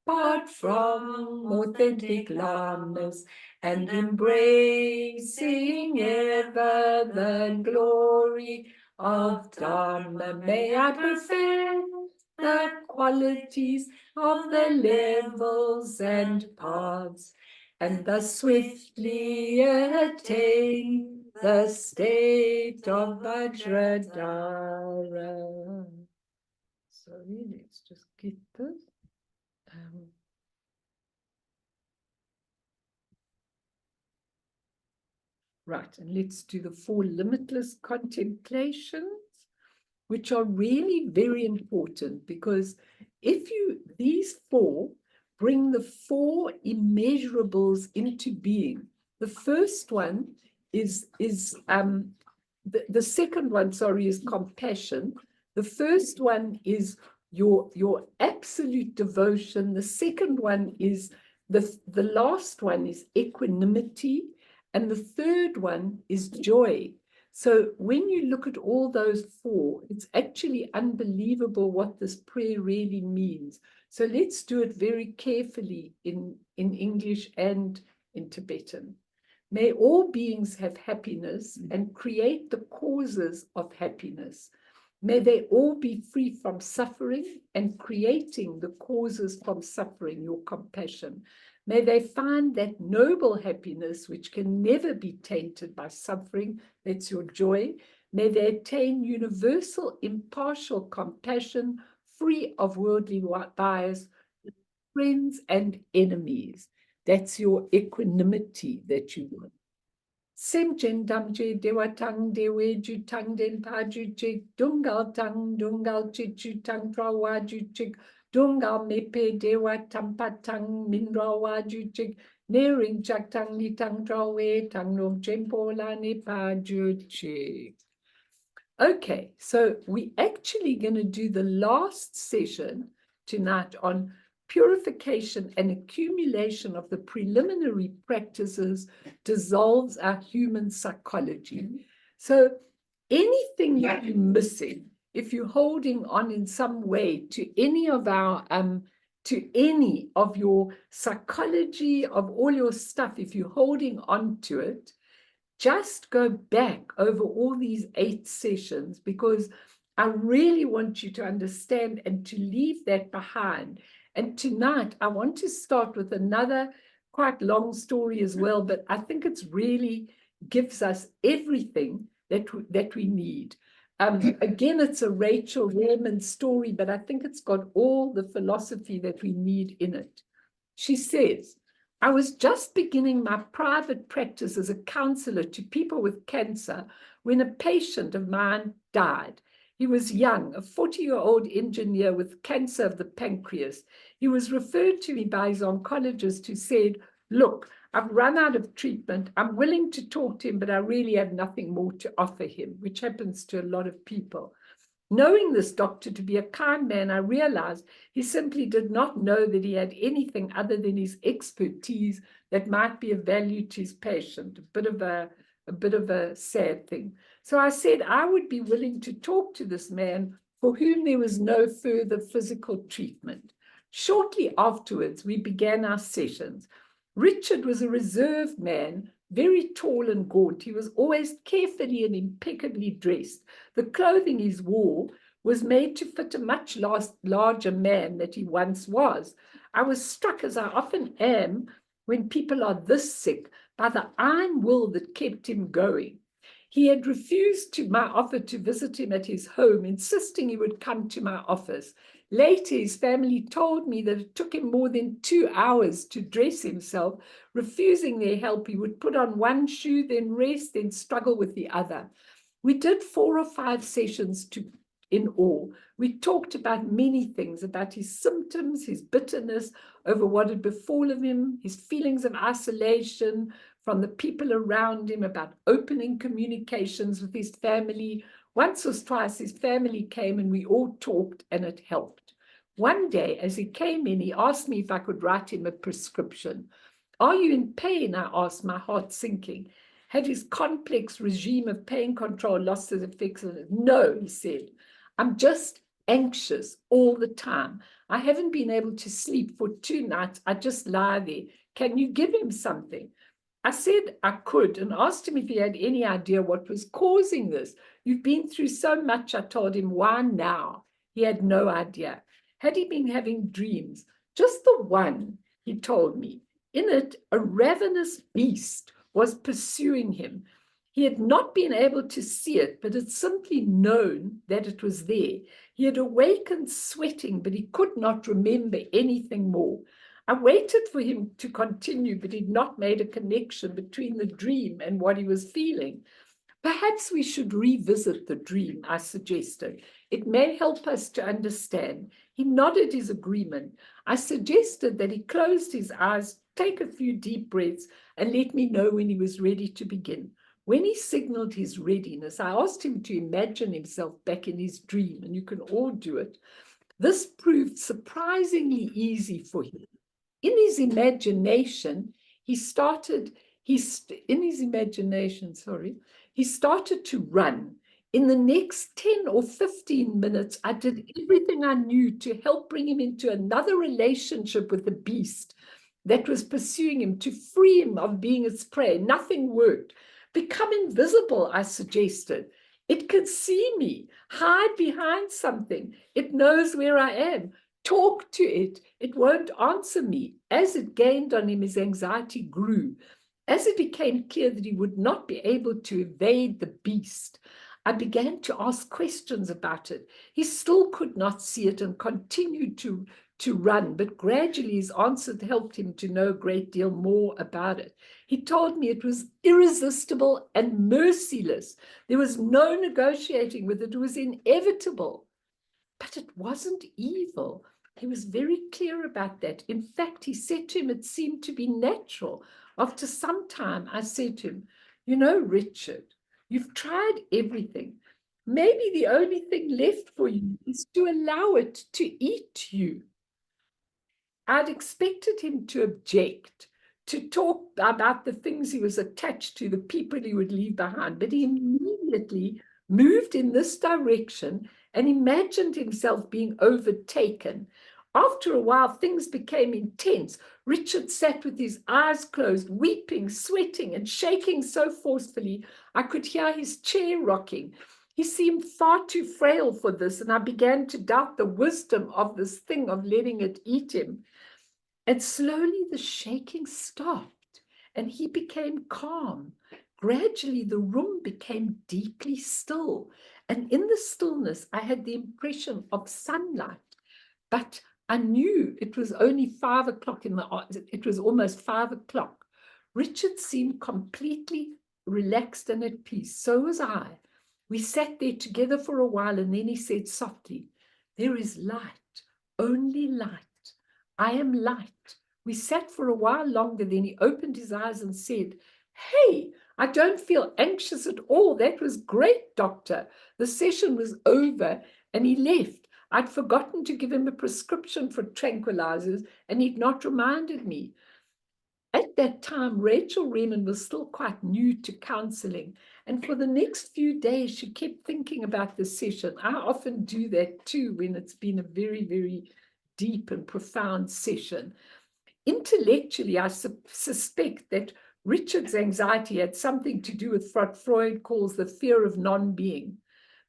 Apart from authentic calmness and embracing ever the glory of Dharma, may I perfect the qualities of the levels and paths, and thus swiftly attain the state of Vajradhara. Sorry, let's just get this. Right, and let's do the 4 limitless contemplations, which are really very important, because if these 4 bring the 4 immeasurables into being. The first one is the second one, sorry, is compassion. The first one is your absolute devotion. The second one is the last one is equanimity. And the third one is joy. So when you look at all those 4, it's actually unbelievable what this prayer really means. So let's do it very carefully in English and in Tibetan. May all beings have happiness and create the causes of happiness. May they all be free from suffering and creating the causes from suffering, your compassion. May they find that noble happiness which can never be tainted by suffering, that's your joy. May they attain universal impartial compassion, free of worldly bias, friends and enemies. That's your equanimity that you want. Semchen damje dewatang dewe jutang den paju chik dungal chichu tang prawaju chik dungal mepe dewa tampatang minrawaju chik nering chak tang ni tang trawe tang nom chempola ne paju chik. Okay, so we're actually going to do the last session tonight on purification and accumulation of the preliminary practices dissolves our human psychology. So anything that you're missing, if you're holding on in some way to any of your psychology, of all your stuff, if you're holding on to it, just go back over all these 8 sessions, because I really want you to understand and to leave that behind. And tonight, I want to start with another quite long story as well, but I think it's really gives us everything that we need. Again, it's a Rachel Rehrman story, but I think it's got all the philosophy that we need in it. She says, I was just beginning my private practice as a counselor to people with cancer when a patient of mine died. He was young, a 40-year-old engineer with cancer of the pancreas. He was referred to me by his oncologist, who said, look, I've run out of treatment. I'm willing to talk to him, but I really have nothing more to offer him, which happens to a lot of people. Knowing this doctor to be a kind man, I realized he simply did not know that he had anything other than his expertise that might be of value to his patient. A bit of a sad thing. So I said I would be willing to talk to this man for whom there was no further physical treatment. Shortly afterwards, we began our sessions. Richard was a reserved man, very tall and gaunt. He was always carefully and impeccably dressed. The clothing he wore was made to fit a much larger man that he once was. I was struck, as I often am when people are this sick, by the iron will that kept him going. He had refused my offer to visit him at his home, insisting he would come to my office. Later, his family told me that it took him more than 2 hours to dress himself. Refusing their help, he would put on one shoe, then rest, then struggle with the other. We did 4 or 5 sessions in all. We talked about many things, about his symptoms, his bitterness over what had befallen him, his feelings of isolation from the people around him, about opening communications with his family. Once or twice, his family came and we all talked, and it helped. One day, as he came in, he asked me if I could write him a prescription. Are you in pain? I asked, my heart sinking. Had his complex regime of pain control lost its effects on it? No, he said. I'm just anxious all the time. I haven't been able to sleep for 2 nights. I just lie there. Can you give him something? I said I could and asked him if he had any idea what was causing this. You've been through so much, I told him. Why now? He had no idea. Had he been having dreams? Just the one, he told me. In it, a ravenous beast was pursuing him. He had not been able to see it, but had simply known that it was there. He had awakened sweating, but he could not remember anything more. I waited for him to continue, but he'd not made a connection between the dream and what he was feeling. Perhaps we should revisit the dream, I suggested. It may help us to understand. He nodded his agreement. I suggested that he closed his eyes, take a few deep breaths, and let me know when he was ready to begin. When he signaled his readiness, I asked him to imagine himself back in his dream, and you can all do it. This proved surprisingly easy for him. In his imagination, he started to run. In the next 10 or 15 minutes, I did everything I knew to help bring him into another relationship with the beast that was pursuing him, to free him of being its prey. Nothing worked. Become invisible, I suggested. It can see me. Hide behind something. It knows where I am. Talk to it. It won't answer me. As it gained on him, his anxiety grew. As it became clear that he would not be able to evade the beast, I began to ask questions about it. He still could not see it and continued to run, but gradually his answers helped him to know a great deal more about it. He told me it was irresistible and merciless. There was no negotiating with it. It was inevitable. But it wasn't evil. He was very clear about that. In fact, he said to him, it seemed to be natural. After some time, I said to him, you know, Richard, you've tried everything. Maybe the only thing left for you is to allow it to eat you. I'd expected him to object, to talk about the things he was attached to, the people he would leave behind, but he immediately moved in this direction and imagined himself being overtaken. After a while, things became intense. Richard sat with his eyes closed, weeping, sweating, and shaking so forcefully, I could hear his chair rocking. He seemed far too frail for this, and I began to doubt the wisdom of this thing of letting it eat him. And slowly the shaking stopped, and he became calm. Gradually, the room became deeply still, and in the stillness, I had the impression of sunlight, but I knew it was only 5 o'clock it was almost 5 o'clock. Richard seemed completely relaxed and at peace. So was I. We sat there together for a while, and then he said softly, there is light, only light. I am light. We sat for a while longer, then he opened his eyes and said, hey, I don't feel anxious at all. That was great, doctor. The session was over and he left. I'd forgotten to give him a prescription for tranquilizers and he'd not reminded me. At that time, Rachel Reman was still quite new to counseling. And for the next few days, she kept thinking about the session. I often do that too when it's been a very, very deep and profound session. Intellectually, I suspect that Richard's anxiety had something to do with what Freud calls the fear of non-being.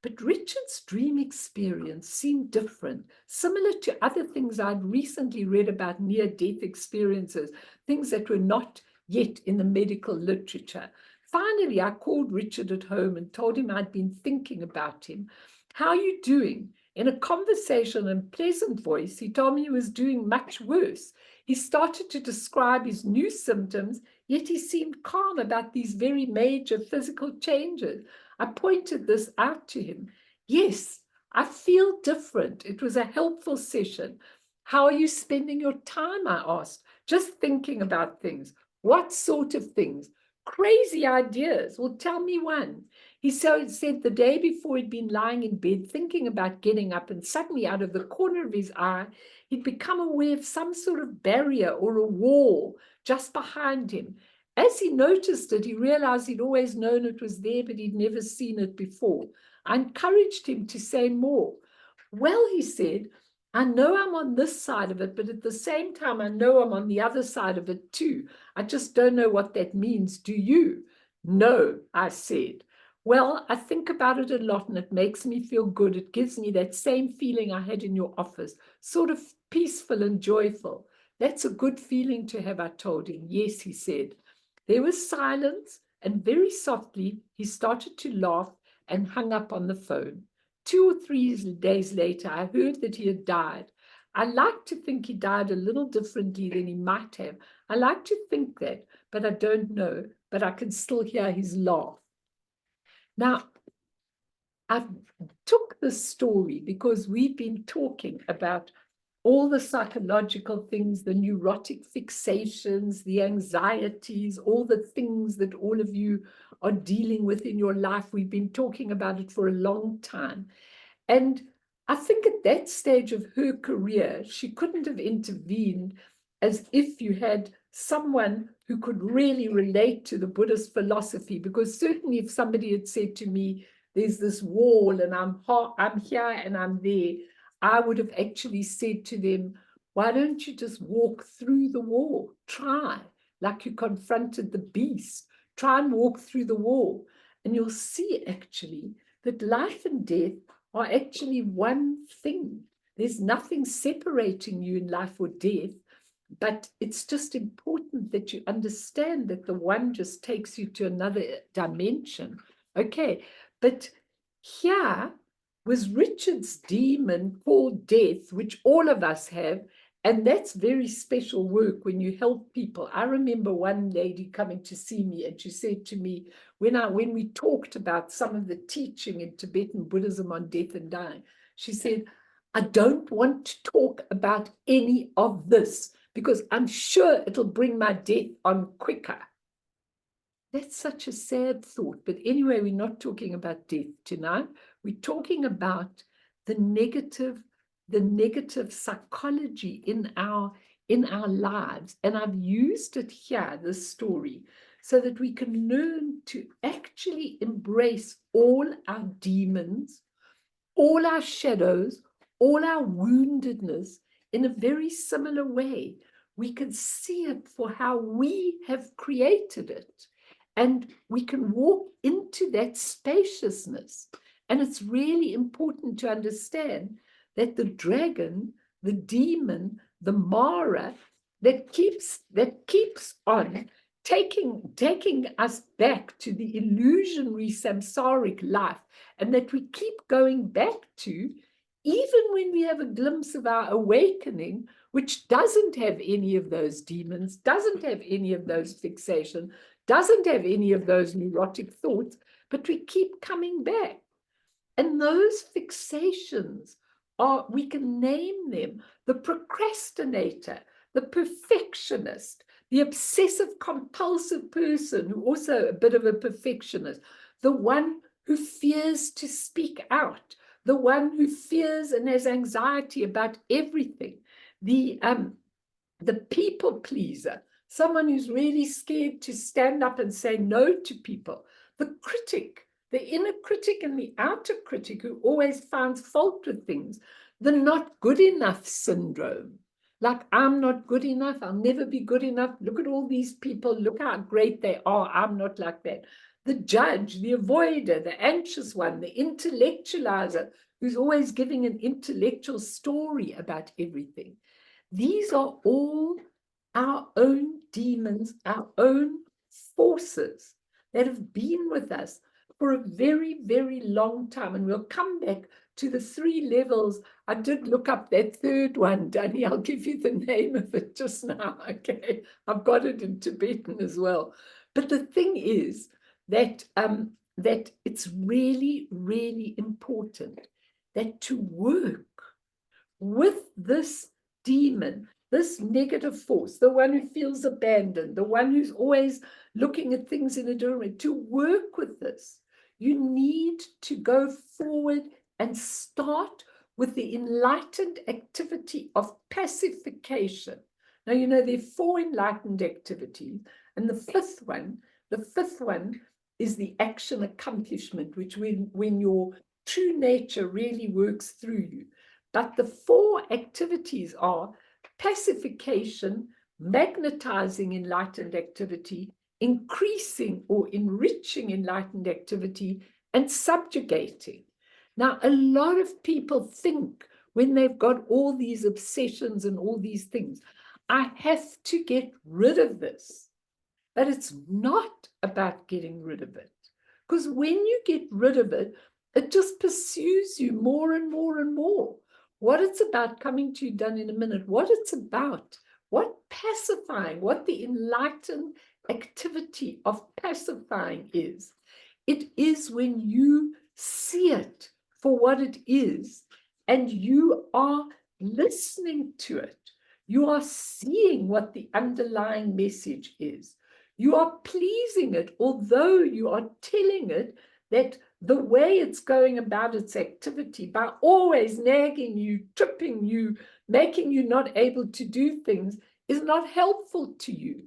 But Richard's dream experience seemed different, similar to other things I'd recently read about near-death experiences, things that were not yet in the medical literature. Finally, I called Richard at home and told him I'd been thinking about him. How are you doing? In a conversation and pleasant voice, he told me he was doing much worse. He started to describe his new symptoms, yet he seemed calm about these very major physical changes. I pointed this out to him. Yes, I feel different. It was a helpful session. How are you spending your time? I asked. Just thinking about things. What sort of things? Crazy ideas. Well, tell me one. He said the day before he'd been lying in bed thinking about getting up, and suddenly out of the corner of his eye, he'd become aware of some sort of barrier or a wall just behind him. As he noticed it, he realized he'd always known it was there, but he'd never seen it before. I encouraged him to say more. Well, he said, I know I'm on this side of it, but at the same time, I know I'm on the other side of it too. I just don't know what that means. Do you? No, I said. Well, I think about it a lot and it makes me feel good. It gives me that same feeling I had in your office, sort of peaceful and joyful. That's a good feeling to have, I told him. Yes, he said. There was silence, and very softly he started to laugh and hung up on the phone. 2 or 3 days later, I heard that he had died. I like to think he died a little differently than he might have. I like to think that, but I don't know. But I can still hear his laugh. Now, I took this story because we've been talking about all the psychological things, the neurotic fixations, the anxieties, all the things that all of you are dealing with in your life. We've been talking about it for a long time. And I think at that stage of her career, she couldn't have intervened as if you had someone who could really relate to the Buddhist philosophy, because certainly if somebody had said to me, there's this wall and I'm here and I'm there, I would have actually said to them, why don't you just walk through the wall? Try, like you confronted the beast. Try and walk through the wall. And you'll see actually that life and death are actually one thing. There's nothing separating you in life or death, but it's just important that you understand that the one just takes you to another dimension. Okay, but here was Richard's demon called death, which all of us have, and that's very special work when you help people. I remember one lady coming to see me, and she said to me, when we talked about some of the teaching in Tibetan Buddhism on death and dying, she said, I don't want to talk about any of this because I'm sure it'll bring my death on quicker. That's such a sad thought. But anyway, we're not talking about death tonight. We're talking about the negative psychology in our lives. And I've used it here, this story, so that we can learn to actually embrace all our demons, all our shadows, all our woundedness in a very similar way. We can see it for how we have created it. And we can walk into that spaciousness. And it's really important to understand that the dragon, the demon, the Mara, that keeps on taking us back to the illusionary samsaric life, and that we keep going back to, even when we have a glimpse of our awakening, which doesn't have any of those demons, doesn't have any of those fixations, doesn't have any of those neurotic thoughts, but we keep coming back. And those fixations are, we can name them, the procrastinator, the perfectionist, the obsessive compulsive person who also a bit of a perfectionist, the one who fears to speak out, the one who fears and has anxiety about everything, the people pleaser, someone who's really scared to stand up and say no to people, the critic, the inner critic and the outer critic who always finds fault with things, the not good enough syndrome. Like, I'm not good enough, I'll never be good enough. Look at all these people, look how great they are. I'm not like that. The judge, the avoider, the anxious one, the intellectualizer, who's always giving an intellectual story about everything. These are all our own demons, our own forces that have been with us for a very, very long time. And we'll come back to the 3 levels. I did look up that third one, Danny. I'll give you the name of it just now. Okay, I've got it in Tibetan as well. But the thing is that that it's really, really important that to work with this demon, this negative force, the one who feels abandoned, the one who's always looking at things in a different way, to work with this, you need to go forward and start with the enlightened activity of pacification. Now, you know, there are 4 enlightened activities, and the fifth one is the action accomplishment, which when your true nature really works through you. But the 4 activities are pacification, magnetizing enlightened activity, increasing or enriching enlightened activity, and subjugating. Now, a lot of people think when they've got all these obsessions and all these things, I have to get rid of this. But it's not about getting rid of it. Because when you get rid of it, it just pursues you more and more and more. What it's about, coming to you done in a minute, what it's about, what pacifying, what the enlightened activity of pacifying is. It is when you see it for what it is, and you are listening to it. You are seeing what the underlying message is. You are pleasing it, although you are telling it that the way it's going about its activity, by always nagging you, tripping you, making you not able to do things, is not helpful to you.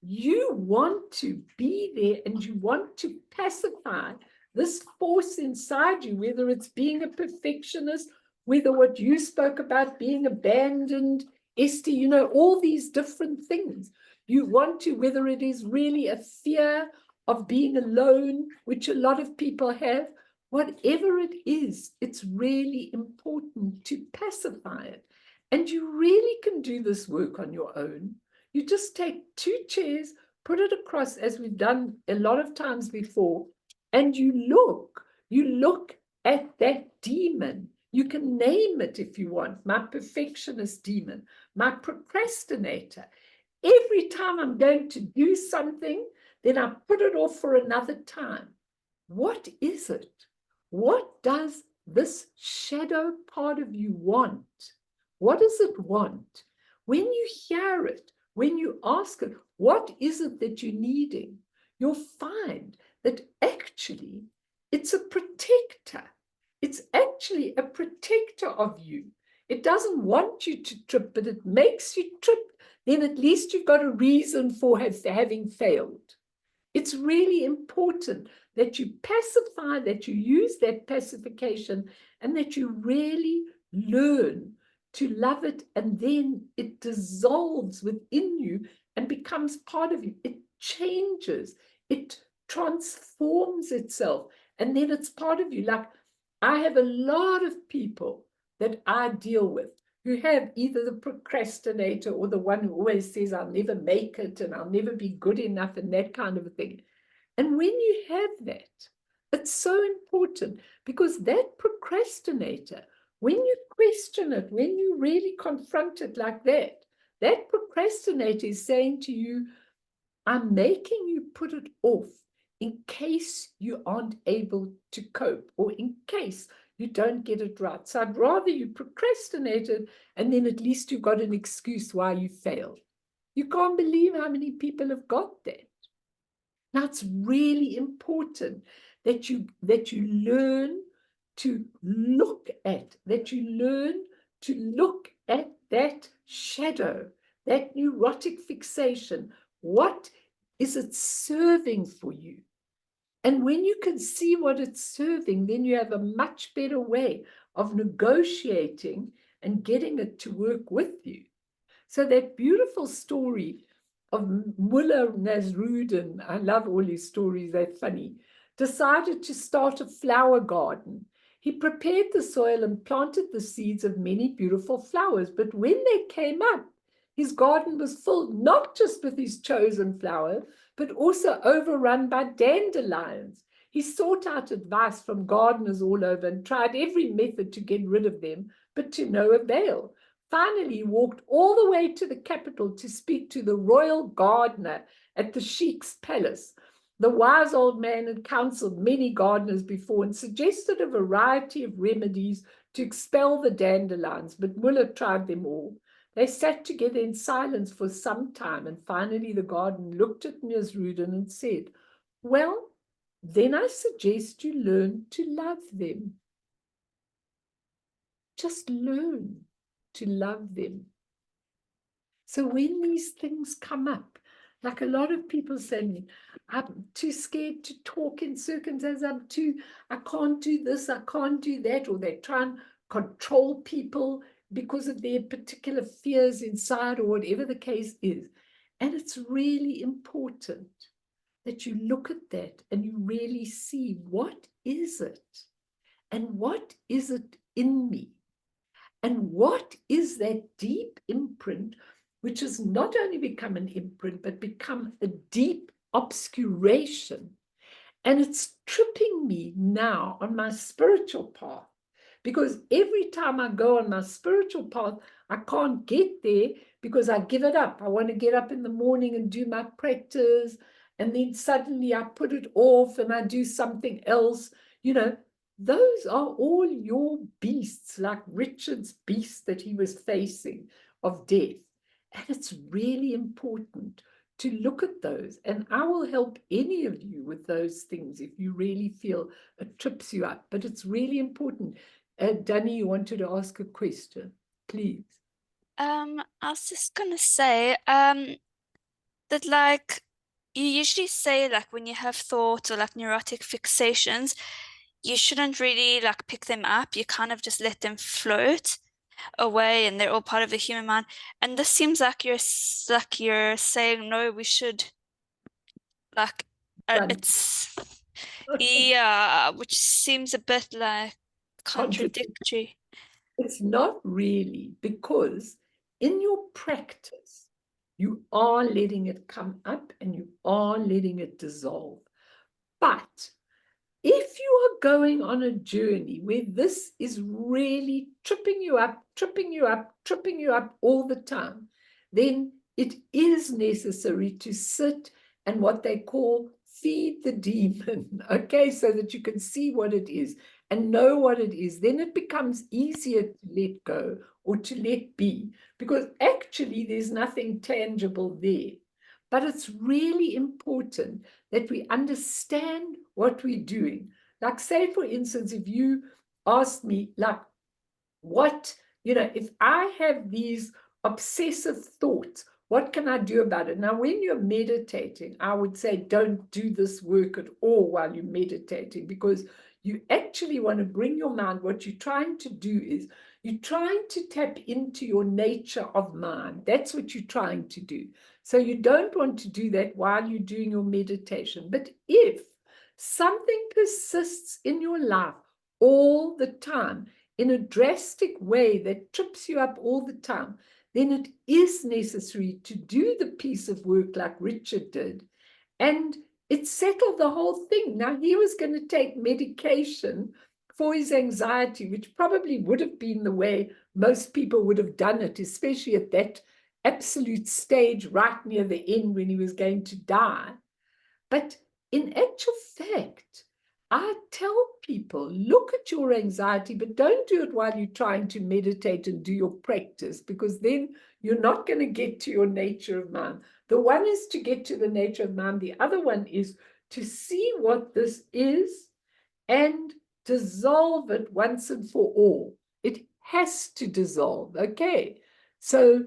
You want to be there and you want to pacify this force inside you, whether it's being a perfectionist, whether what you spoke about, being abandoned, Esther, you know, all these different things. You want to, whether it is really a fear of being alone, which a lot of people have, whatever it is, it's really important to pacify it. And you really can do this work on your own. You just take 2 chairs, put it across, as we've done a lot of times before, and you look at that demon. You can name it if you want, my perfectionist demon, my procrastinator. Every time I'm going to do something, then I put it off for another time. What is it? What does this shadow part of you want? What does it want? When you hear it, when you ask it, what is it that you're needing? You'll find that actually it's a protector. It's actually a protector of you. It doesn't want you to trip, but it makes you trip. Then at least you've got a reason for having failed. It's really important that you pacify, that you use that pacification, and that you really learn to love it, and then it dissolves within you and becomes part of you. It changes, it transforms itself, and then it's part of you. Like, I have a lot of people that I deal with who have either the procrastinator or the one who always says, I'll never make it and I'll never be good enough and that kind of a thing. And when you have that, it's so important, because that procrastinator, when you question it, when you really confront it like that, that procrastinator is saying to you, I'm making you put it off in case you aren't able to cope, or in case you don't get it right. So I'd rather you procrastinate it, and then at least you've got an excuse why you failed. You can't believe how many people have got that. Now, it's really important that you learn to look at, that that shadow, that neurotic fixation. What is it serving for you? And when you can see what it's serving, then you have a much better way of negotiating and getting it to work with you. So that beautiful story of Mullah Nasruddin, I love all his stories, they're funny, decided to start a flower garden. He prepared the soil and planted the seeds of many beautiful flowers. But when they came up, his garden was filled not just with his chosen flowers, but also overrun by dandelions. He sought out advice from gardeners all over and tried every method to get rid of them, but to no avail. Finally, he walked all the way to the capital to speak to the royal gardener at the sheik's palace. The wise old man had counseled many gardeners before and suggested a variety of remedies to expel the dandelions, but Mullah tried them all. They sat together in silence for some time, and finally the gardener looked at Nasruddin and said, well, then I suggest you learn to love them. Just learn to love them. So when these things come up, like a lot of people say to me, I'm too scared to talk in circumstances, I can't do this, I can't do that, or they try and control people because of their particular fears inside, or whatever the case is. And it's really important that you look at that and you really see, what is it? And what is it in me? And what is that deep imprint, which has not only become an imprint, but become a deep obscuration? And it's tripping me now on my spiritual path, because every time I go on my spiritual path, I can't get there because I give it up. I want to get up in the morning and do my practice, and then suddenly I put it off and I do something else. You know, those are all your beasts, like Richard's beast that he was facing of death. And it's really important to look at those. And I will help any of you with those things if you really feel it trips you up. But it's really important. Danny, you wanted to ask a question, please. I was just gonna say, that like you usually say like when you have thoughts or like neurotic fixations, you shouldn't really like pick them up. You kind of just let them float away, and they're all part of the human mind. And this seems like you're saying no, we should like Run. it's yeah, which seems a bit like contradictory. It's not really, because in your practice, you are letting it come up and you are letting it dissolve. But if you are going on a journey where this is really tripping you up, tripping you up, tripping you up all the time, then it is necessary to sit and what they call feed the demon, okay, so that you can see what it is and know what it is. Then it becomes easier to let go or to let be, because actually there's nothing tangible there. But it's really important that we understand what we're doing. Like, say, for instance, if you asked me, like, what, if I have these obsessive thoughts, what can I do about it? Now, when you're meditating, I would say don't do this work at all while you're meditating, because you actually want to bring your mind, what you're trying to do is you're trying to tap into your nature of mind. That's what you're trying to do. So you don't want to do that while you're doing your meditation. But if something persists in your life all the time, in a drastic way that trips you up all the time, then it is necessary to do the piece of work like Richard did. And it settled the whole thing. Now, he was going to take medication for his anxiety, which probably would have been the way most people would have done it, especially at that absolute stage right near the end when he was going to die. But in actual fact, I tell people, look at your anxiety, but don't do it while you're trying to meditate and do your practice, because then you're not going to get to your nature of mind. The one is to get to the nature of mind. The other one is to see what this is and dissolve it once and for all. It has to dissolve, okay? So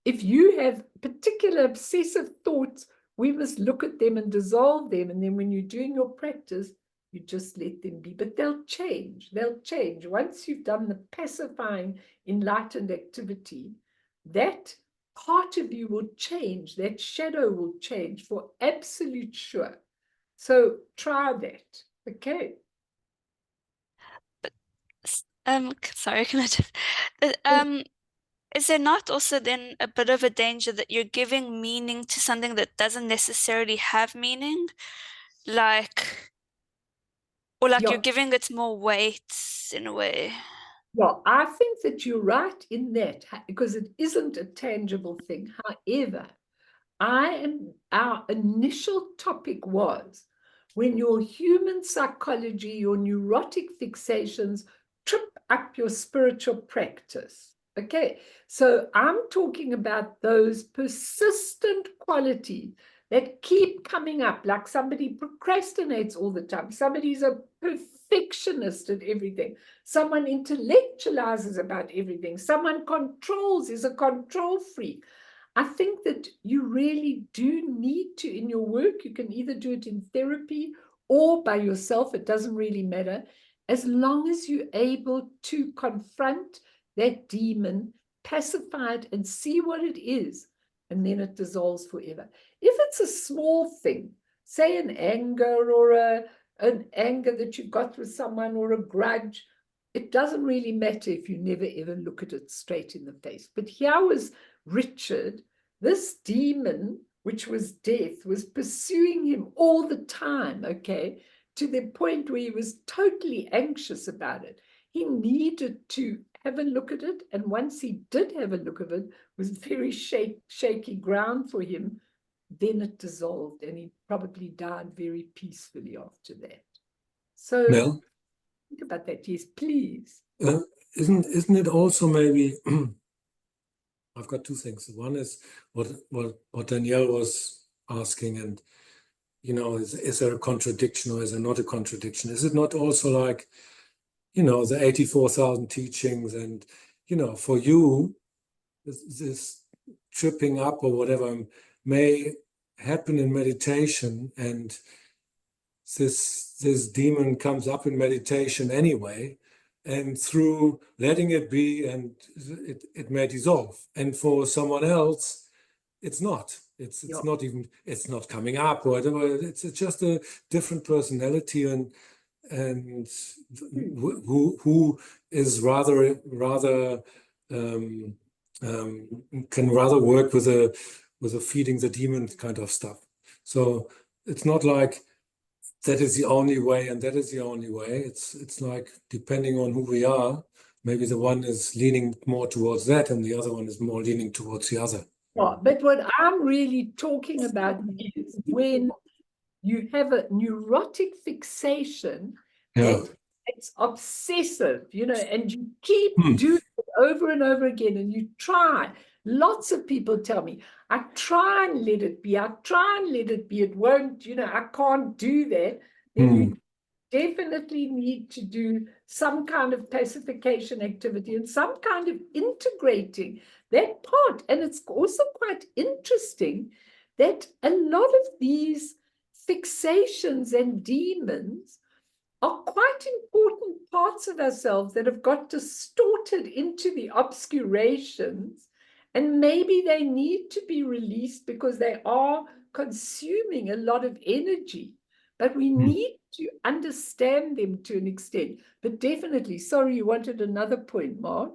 if you have particular obsessive thoughts, we must look at them and dissolve them. And then when you're doing your practice, you just let them be. But they'll change. They'll change. Once you've done the pacifying, enlightened activity, that part of you will change. That shadow will change for absolute sure. So try that. Okay. Sorry, can I just is there not also then a bit of a danger that you're giving meaning to something that doesn't necessarily have meaning? Like, or like you're Yeah. giving it more weight in a way. Well, I think that you're right in that, because it isn't a tangible thing. However, our initial topic was when your human psychology, your neurotic fixations trip up your spiritual practice. Okay, so I'm talking about those persistent qualities that keep coming up, like somebody procrastinates all the time, somebody's a perfectionist at everything, someone intellectualizes about everything, someone controls, is a control freak. I think that you really do need to, in your work, you can either do it in therapy or by yourself, it doesn't really matter. as long as you're able to confront that demon, pacify it, and see what it is, and then it dissolves forever. If it's a small thing, say an anger or an anger that you've got with someone or a grudge, it doesn't really matter if you never ever look at it straight in the face. But here was Richard, this demon, which was death, was pursuing him all the time, okay, to the point where he was totally anxious about it. He needed to have a look at it, and once he did have a look at it, it was very shaky ground for him. Then it dissolved, and he probably died very peacefully after that. So Mel, think about that. Yes, please. isn't it also maybe? I've got two things. One is what Danielle was asking, and is there a contradiction or is there not a contradiction? Is it not also like, the 84,000 teachings, and for you, this tripping up or whatever may happen in meditation, and this demon comes up in meditation anyway, and through letting it be, and it may dissolve. And for someone else, it's not. It's not even. It's not coming up or whatever. It's just a different personality, and who is rather can rather work with a feeding the demon kind of stuff. So it's not like that is the only way and that is the only way. It's like, depending on who we are, maybe the one is leaning more towards that and the other one is more leaning towards the other. Yeah, but what I'm really talking about is when you have a neurotic fixation, that it's obsessive, and you keep doing it over and over again, and you try. Lots of people tell me, I try and let it be, it won't, I can't do that. Then you definitely need to do some kind of pacification activity and some kind of integrating that part. And it's also quite interesting that a lot of these fixations and demons are quite important parts of ourselves that have got distorted into the obscurations, and maybe they need to be released because they are consuming a lot of energy. But we need to understand them to an extent. But definitely, sorry, you wanted another point, Mark?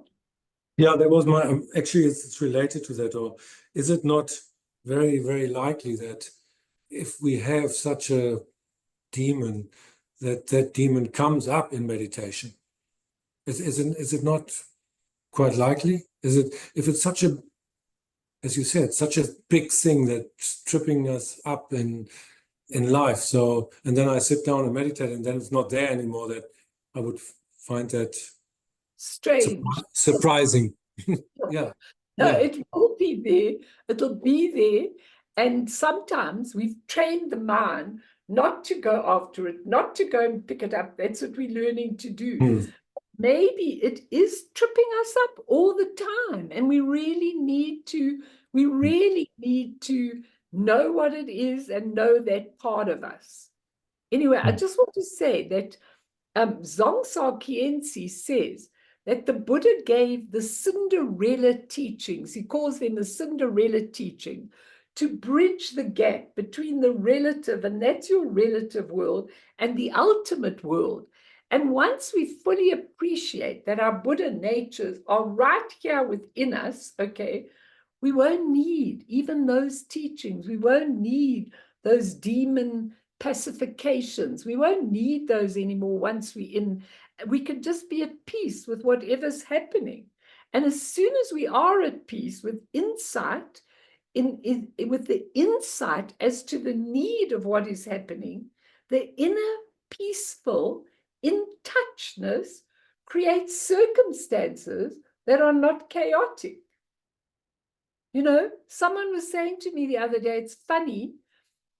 Yeah, that was my, actually it's related to that. Or is it not very, very likely that if we have such a demon, that demon comes up in meditation? Is it not quite likely? Is it, if it's such a, as you said, such a big thing that's tripping us up in life, so, and then I sit down and meditate and then it's not there anymore, that I would find that strange, surprising. Yeah. No, it will be there. It'll be there. And sometimes we've trained the mind not to go after it, not to go and pick it up. That's what we're learning to do. Maybe it is tripping us up all the time, and we really need to know what it is and know that part of us. Anyway, I just want to say that Dzongsa Khyentse says that the Buddha gave the Cinderella teachings, he calls them the Cinderella teaching, to bridge the gap between the relative, and that's your relative world, and the ultimate world. And once we fully appreciate that our Buddha natures are right here within us, okay, we won't need even those teachings. We won't need those demon pacifications. We won't need those anymore once we can just be at peace with whatever's happening. And as soon as we are at peace with insight, with the insight as to the need of what is happening, the inner peaceful in-touchness creates circumstances that are not chaotic. Someone was saying to me the other day, it's funny,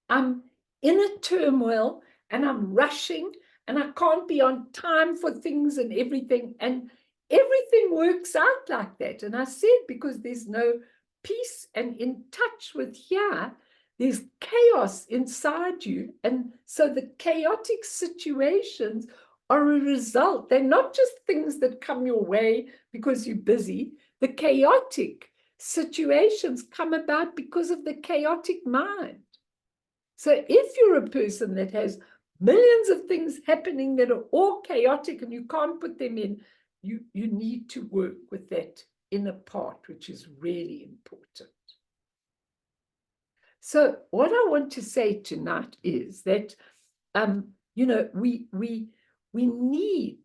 I'm in a turmoil and I'm rushing and I can't be on time for things and everything works out like that. And I said, because there's no peace and in touch with here, there's chaos inside you. And so the chaotic situations are a result. They're not just things that come your way because you're busy. The chaotic situations come about because of the chaotic mind. So if you're a person that has millions of things happening that are all chaotic and you can't put them in, you need to work with that inner part, which is really important. So what I want to say tonight is that, you know, we need,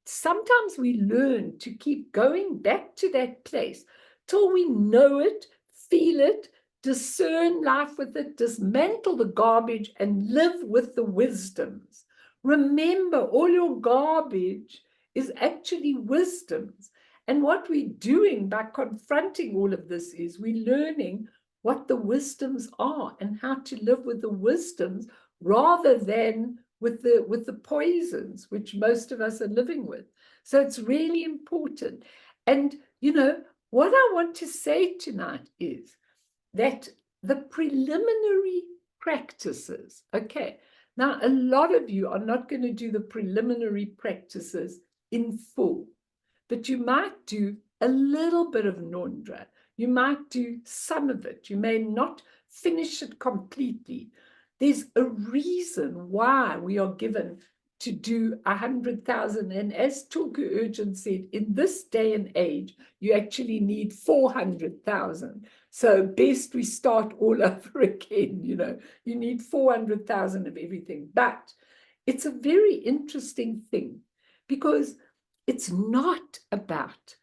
sometimes we learn to keep going back to that place till we know it, feel it, discern life with it, dismantle the garbage, and live with the wisdoms. Remember, all your garbage is actually wisdoms. And what we're doing by confronting all of this is we're learning what the wisdoms are and how to live with the wisdoms rather than with the poisons, which most of us are living with. So it's really important. And, you know, what I want to say tonight is that the preliminary practices, okay, now a lot of you are not going to do the preliminary practices in full, but you might do a little bit of Nondra. You might do some of it. You may not finish it completely. There's a reason why we are given to do 100,000. And as Tulku Urgent said, in this day and age, you actually need 400,000. So best we start all over again, you know, you need 400,000 of everything. But it's a very interesting thing because it's not about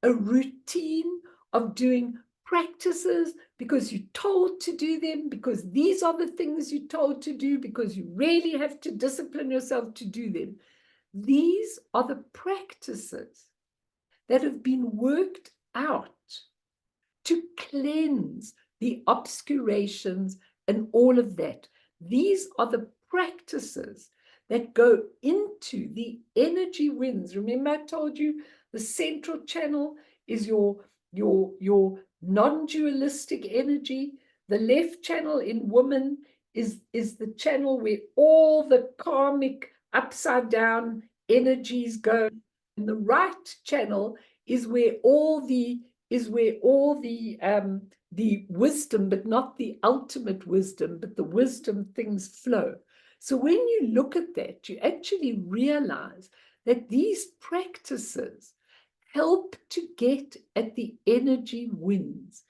a routine of doing practices because you're told to do them, because these are the things you're told to do, because you really have to discipline yourself to do them. These are the practices that have been worked out to cleanse the obscurations and all of that. These are the practices that go into the energy winds. Remember, I told you the central channel is your non-dualistic energy. The left channel in woman is the channel where all the karmic upside down energies go. And the right channel is where all the wisdom, but not the ultimate wisdom, but the wisdom things flow. So when you look at that, you actually realize that these practices help to get at the energy winds.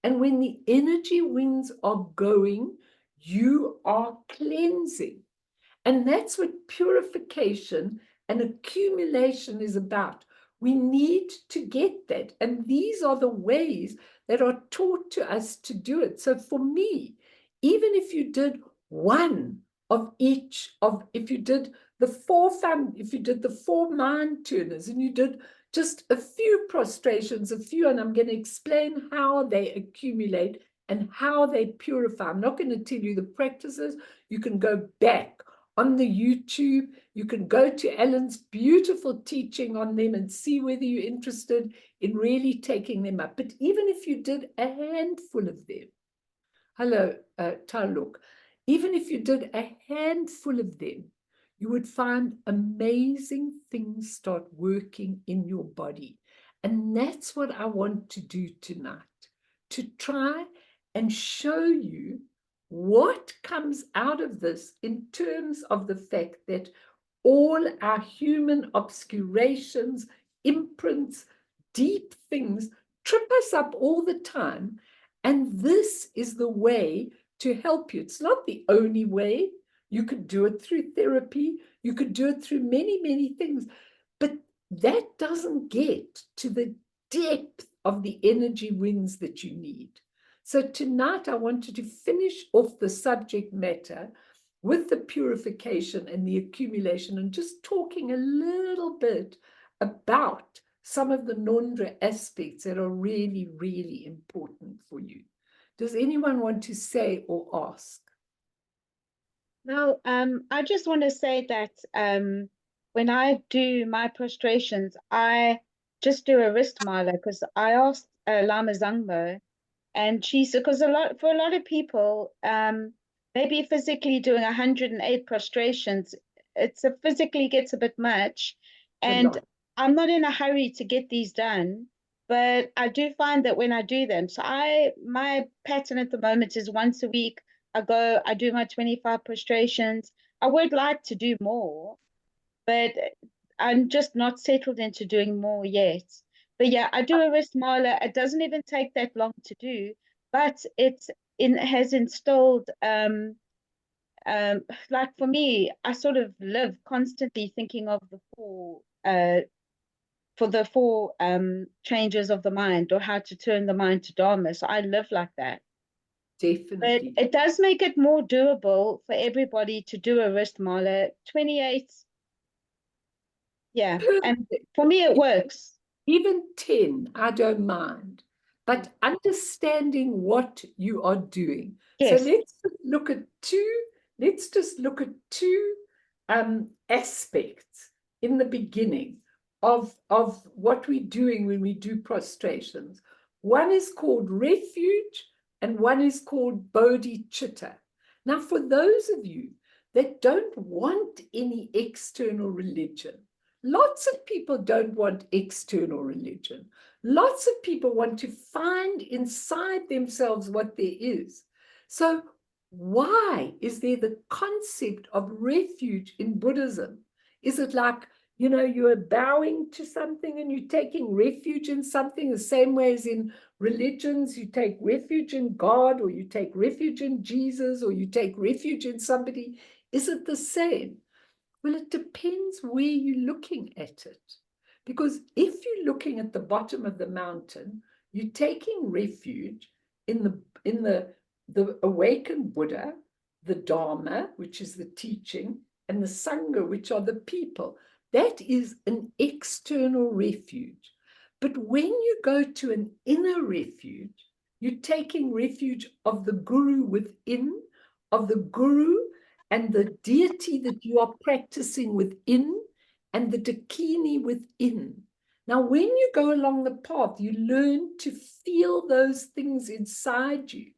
And when the energy winds are going, you are cleansing. And that's what purification and accumulation is about. We need to get that. And these are the ways that are taught to us to do it. So for me, even if you did one of each of, if you did the four mind turners and you did just a few prostrations, and I'm going to explain how they accumulate and how they purify. I'm not going to tell you the practices. You can go back on the YouTube. You can go to Ellen's beautiful teaching on them and see whether you're interested in really taking them up. But even if you did a handful of them, hello, Taluk, even if you did a handful of them, you would find amazing things start working in your body. And that's what I want to do tonight, to try and show you what comes out of this in terms of the fact that all our human obscurations, imprints, deep things trip us up all the time. And this is the way to help you. It's not the only way. You could do it through therapy. You could do it through many, many things. But that doesn't get to the depth of the energy winds that you need. So tonight I wanted to finish off the subject matter with the purification and the accumulation and just talking a little bit about some of the Nondra aspects that are really, really important for you. Does anyone want to say or ask? Now, I just want to say that when I do my prostrations, I just do a wrist mala because I asked Lama Zangmo, and she said, because for a lot of people, maybe physically doing 108 prostrations it's a physically gets a bit much, A and lot. I'm not in a hurry to get these done. But I do find that when I do them, so my pattern at the moment is once a week. I do my 25 prostrations. I would like to do more, but I'm just not settled into doing more yet. But yeah, I do a wrist mala. It doesn't even take that long to do, but has installed like for me, I sort of live constantly thinking of the four changes of the mind, or how to turn the mind to Dharma. So I live like that. But Definitely. it does make it more doable for everybody to do a wrist mala. 28, yeah. And for me, it works. Even 10, I don't mind. But understanding what you are doing. Yes. So let's just look at two aspects in the beginning of what we're doing when we do prostrations. One is called refuge and one is called bodhicitta. Now, for those of you that don't want any external religion, lots of people don't want external religion. Lots of people want to find inside themselves what there is. So why is there the concept of refuge in Buddhism? Is it like, you are bowing to something and you're taking refuge in something, the same way as in religions, you take refuge in God, or you take refuge in Jesus, or you take refuge in somebody? Is it the same? Well, it depends where you're looking at it. Because if you're looking at the bottom of the mountain, you're taking refuge in the awakened Buddha, the Dharma, which is the teaching, and the Sangha, which are the people. That is an external refuge. But when you go to an inner refuge, you're taking refuge of the Guru within, of the Guru and the deity that you are practicing within, and the dakini within. Now, when you go along the path, you learn to feel those things inside you.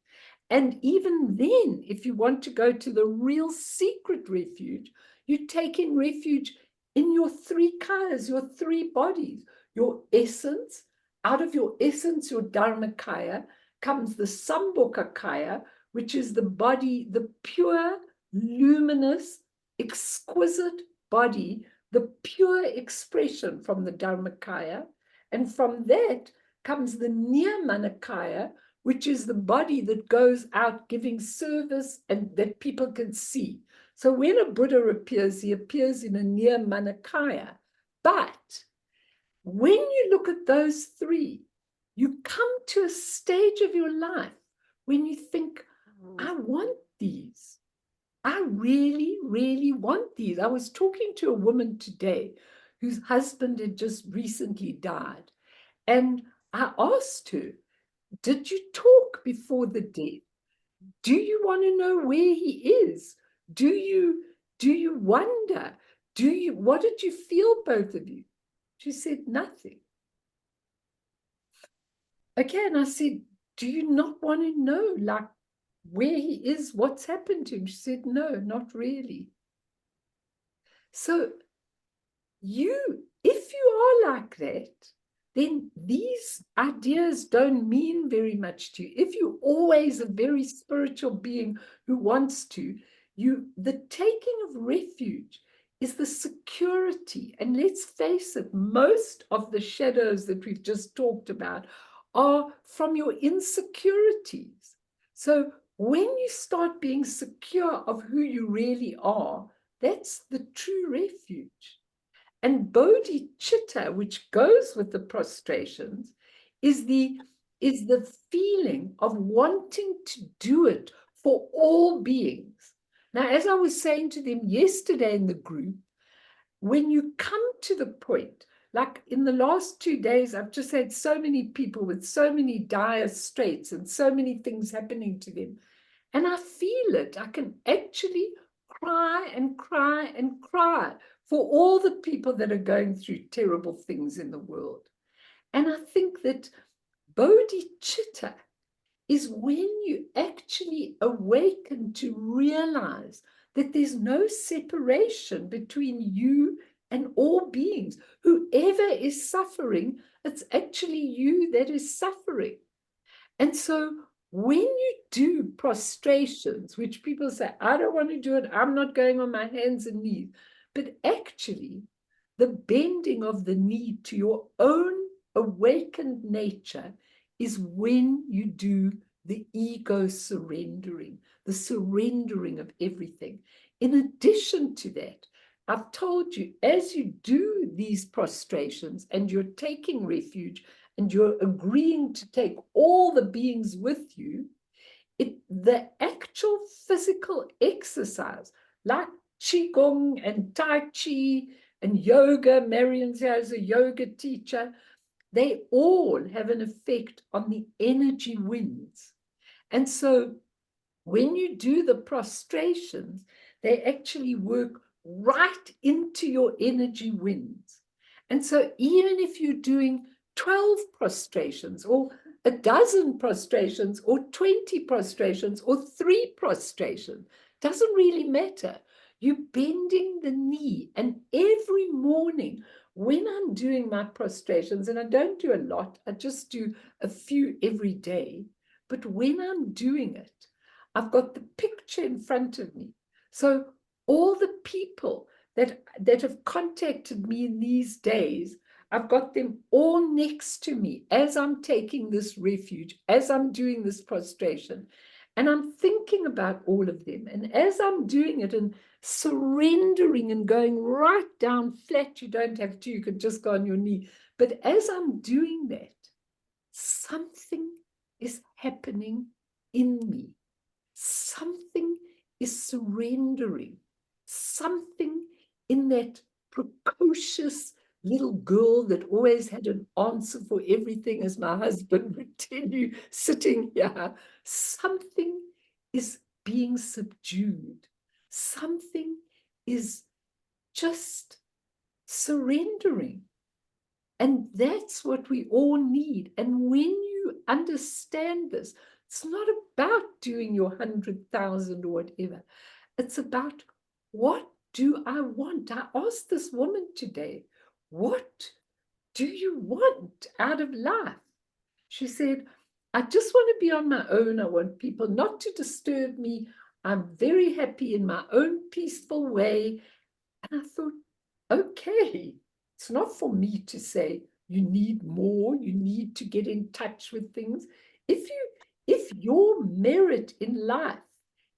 And even then, if you want to go to the real secret refuge, you're taking refuge in your three kayas, your three bodies, your essence. Out of your essence, your dharmakaya, comes the sambhogakaya, which is the body, the pure, luminous, exquisite body, the pure expression from the dharmakaya. And from that comes the nirmanakaya, which is the body that goes out giving service and that people can see. So when a Buddha appears, he appears in a nirmanakaya. But when you look at those three, you come to a stage of your life when you think, I want these. I really, really want these. I was talking to a woman today whose husband had just recently died. And I asked her, did you talk before the death? Do you want to know where he is? Do you wonder? What did you feel, both of you? She said, nothing. Okay, and I said, do you not want to know, like, where he is, what's happened to him? She said, no, not really. So if you are like that, then these ideas don't mean very much to you. If you're always a very spiritual being who wants to, the taking of refuge is the security. And let's face it, most of the shadows that we've just talked about are from your insecurities. So when you start being secure of who you really are, that's the true refuge. And bodhicitta, which goes with the prostrations, is the feeling of wanting to do it for all beings. Now, as I was saying to them yesterday in the group, when you come to the point, like in the last 2 days, I've just had so many people with so many dire straits and so many things happening to them. And I feel it. I can actually cry and cry and cry for all the people that are going through terrible things in the world. And I think that bodhicitta is when you actually awaken to realize that there's no separation between you and all beings. Whoever is suffering, it's actually you that is suffering. And so when you do prostrations, which people say, I don't want to do it, I'm not going on my hands and knees, but actually the bending of the knee to your own awakened nature is when you do the ego surrendering, the surrendering of everything. In addition to that, I've told you, as you do these prostrations and you're taking refuge and you're agreeing to take all the beings with you, the actual physical exercise, like Qigong and Tai Chi and yoga, Marion's here as a yoga teacher, they all have an effect on the energy winds. And so when you do the prostrations, they actually work right into your energy winds. And so even if you're doing 12 prostrations or a dozen prostrations or 20 prostrations or 3 prostrations, doesn't really matter. You're bending the knee. And every morning when I'm doing my prostrations, and I don't do a lot, I just do a few every day, but when I'm doing it, I've got the picture in front of me. So all the people that have contacted me in these days, I've got them all next to me as I'm taking this refuge, as I'm doing this prostration. And I'm thinking about all of them. And as I'm doing it and surrendering and going right down flat, you don't have to, you could just go on your knee. But as I'm doing that, something is happening in me. Something is surrendering. Something in that precocious little girl that always had an answer for everything, as my husband would tell you, sitting here. Something is being subdued. Something is just surrendering. And that's what we all need. And when you understand this, it's not about doing your 100,000 or whatever. It's about, what do I want? I asked this woman today, what do you want out of life? She said, I just want to be on my own. I want people not to disturb me. I'm very happy in my own peaceful way. And I thought, okay, it's not for me to say, you need more, you need to get in touch with things. If your merit in life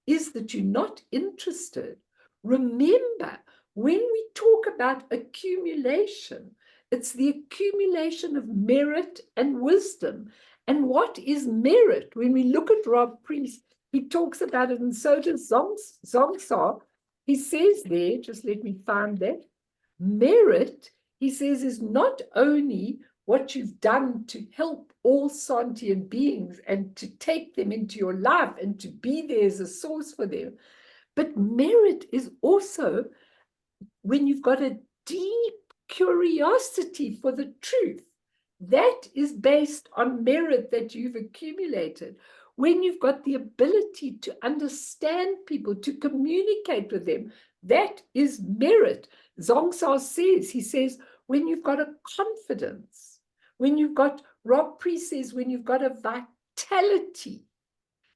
is that you're not interested, remember, when we talk about accumulation, it's the accumulation of merit and wisdom. And what is merit? When we look at Rob Priest, he talks about it, and so does Zongsa. He says there, just let me find that, merit, he says, is not only what you've done to help all sentient beings and to take them into your life and to be there as a source for them, but merit is also when you've got a deep curiosity for the truth. That is based on merit that you've accumulated. When you've got the ability to understand people, to communicate with them, that is merit. Zongsa says, he says, when you've got a confidence, when you've got, Rob Priest says, when you've got a vitality,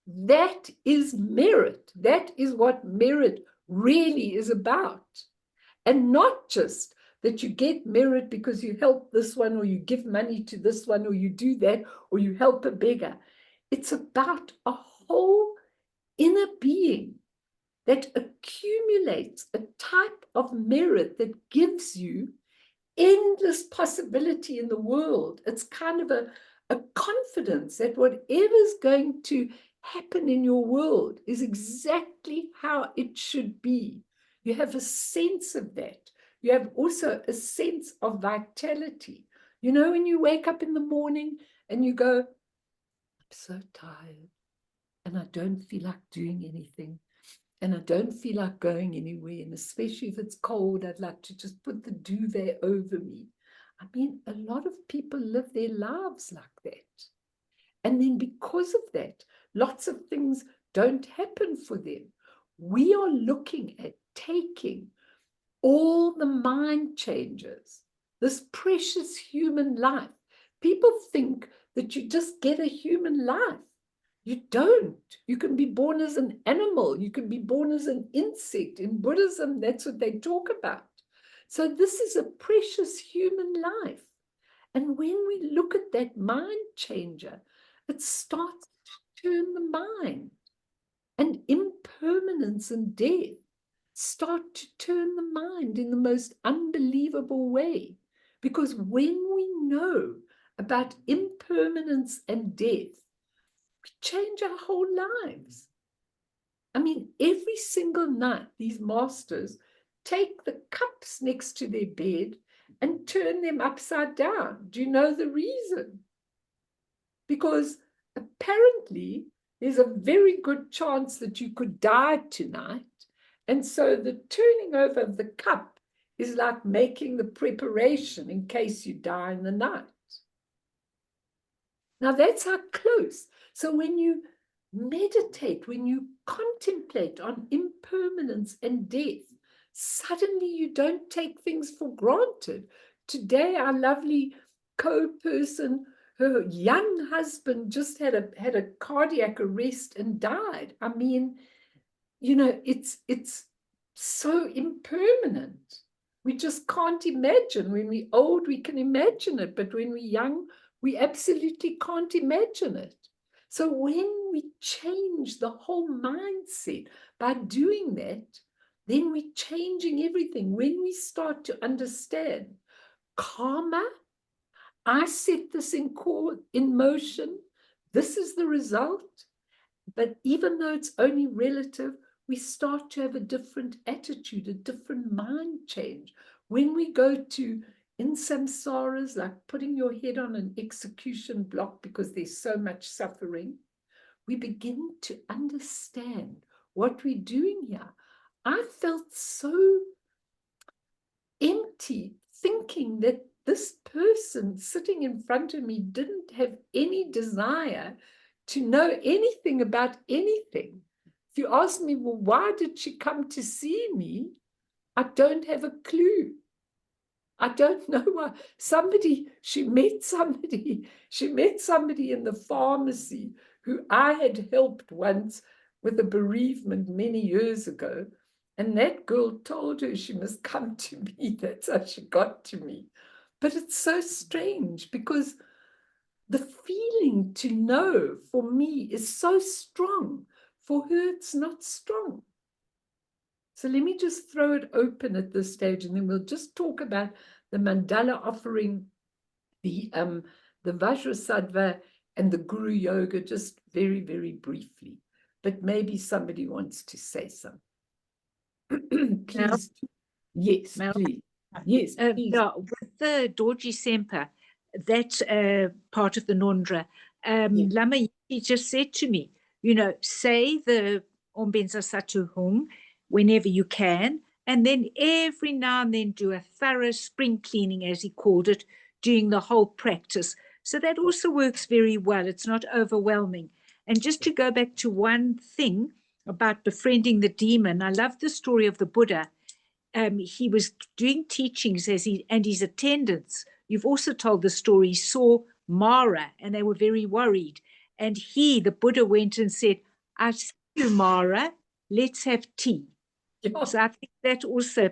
that is merit. That is what merit really is about. And not just that you get merit because you help this one, or you give money to this one, or you do that, or you help a beggar. It's about a whole inner being that accumulates a type of merit that gives you endless possibility in the world. It's kind of a confidence that whatever's going to happen in your world is exactly how it should be. You have a sense of that. You have also a sense of vitality. You know, when you wake up in the morning and you go, I'm so tired and I don't feel like doing anything. And I don't feel like going anywhere. And especially if it's cold, I'd like to just put the duvet over me. I mean, a lot of people live their lives like that. And then because of that, lots of things don't happen for them. we are looking at taking all the mind changes, this precious human life. People think that you just get a human life. You don't. You can be born as an animal. You can be born as an insect. In Buddhism, that's what they talk about. So this is a precious human life. And when we look at that mind changer, it starts to turn the mind. And impermanence and death start to turn the mind in the most unbelievable way. Because when we know about impermanence and death, we change our whole lives. I mean, every single night, these masters take the cups next to their bed and turn them upside down. Do you know the reason? Because apparently there's a very good chance that you could die tonight. And so the turning over of the cup is like making the preparation in case you die in the night. Now that's how close. So when you meditate, when you contemplate on impermanence and death, suddenly you don't take things for granted. Today, our lovely co-person, her young husband just had a cardiac arrest and died. I mean, you know, it's so impermanent. We just can't imagine. When we're old, we can imagine it, but when we're young, we absolutely can't imagine it. So when we change the whole mindset by doing that, then we're changing everything. When we start to understand karma, I set this in motion, this is the result. But even though it's only relative, we start to have a different attitude, a different mind change. When we go to in samsaras, like putting your head on an execution block because there's so much suffering, we begin to understand what we're doing here. I felt so empty thinking that this person sitting in front of me didn't have any desire to know anything about anything. If you ask me, well, why did she come to see me? I don't have a clue. I don't know why. She met somebody in the pharmacy who I had helped once with a bereavement many years ago. And that girl told her she must come to me. That's how she got to me. But it's so strange because the feeling to know for me is so strong. For her, it's not strong. So let me just throw it open at this stage, and then we'll just talk about the mandala offering, the Vajrasattva, and the Guru Yoga, just very, very briefly. But maybe somebody wants to say something. Please. Yes, please. Yes, please. Yeah, with the Dorji Semper, that part of the Nondra, Lama he just said to me, say the Om Benza Satu Hung whenever you can, and then every now and then do a thorough spring cleaning, as he called it, during the whole practice. So that also works very well. It's not overwhelming. And just to go back to one thing about befriending the demon, I love the story of the Buddha. He was doing teachings and his attendants. You've also told the story, saw Mara, and they were very worried. And the Buddha went and said, I see you, Mara, let's have tea. Yeah. So I think that also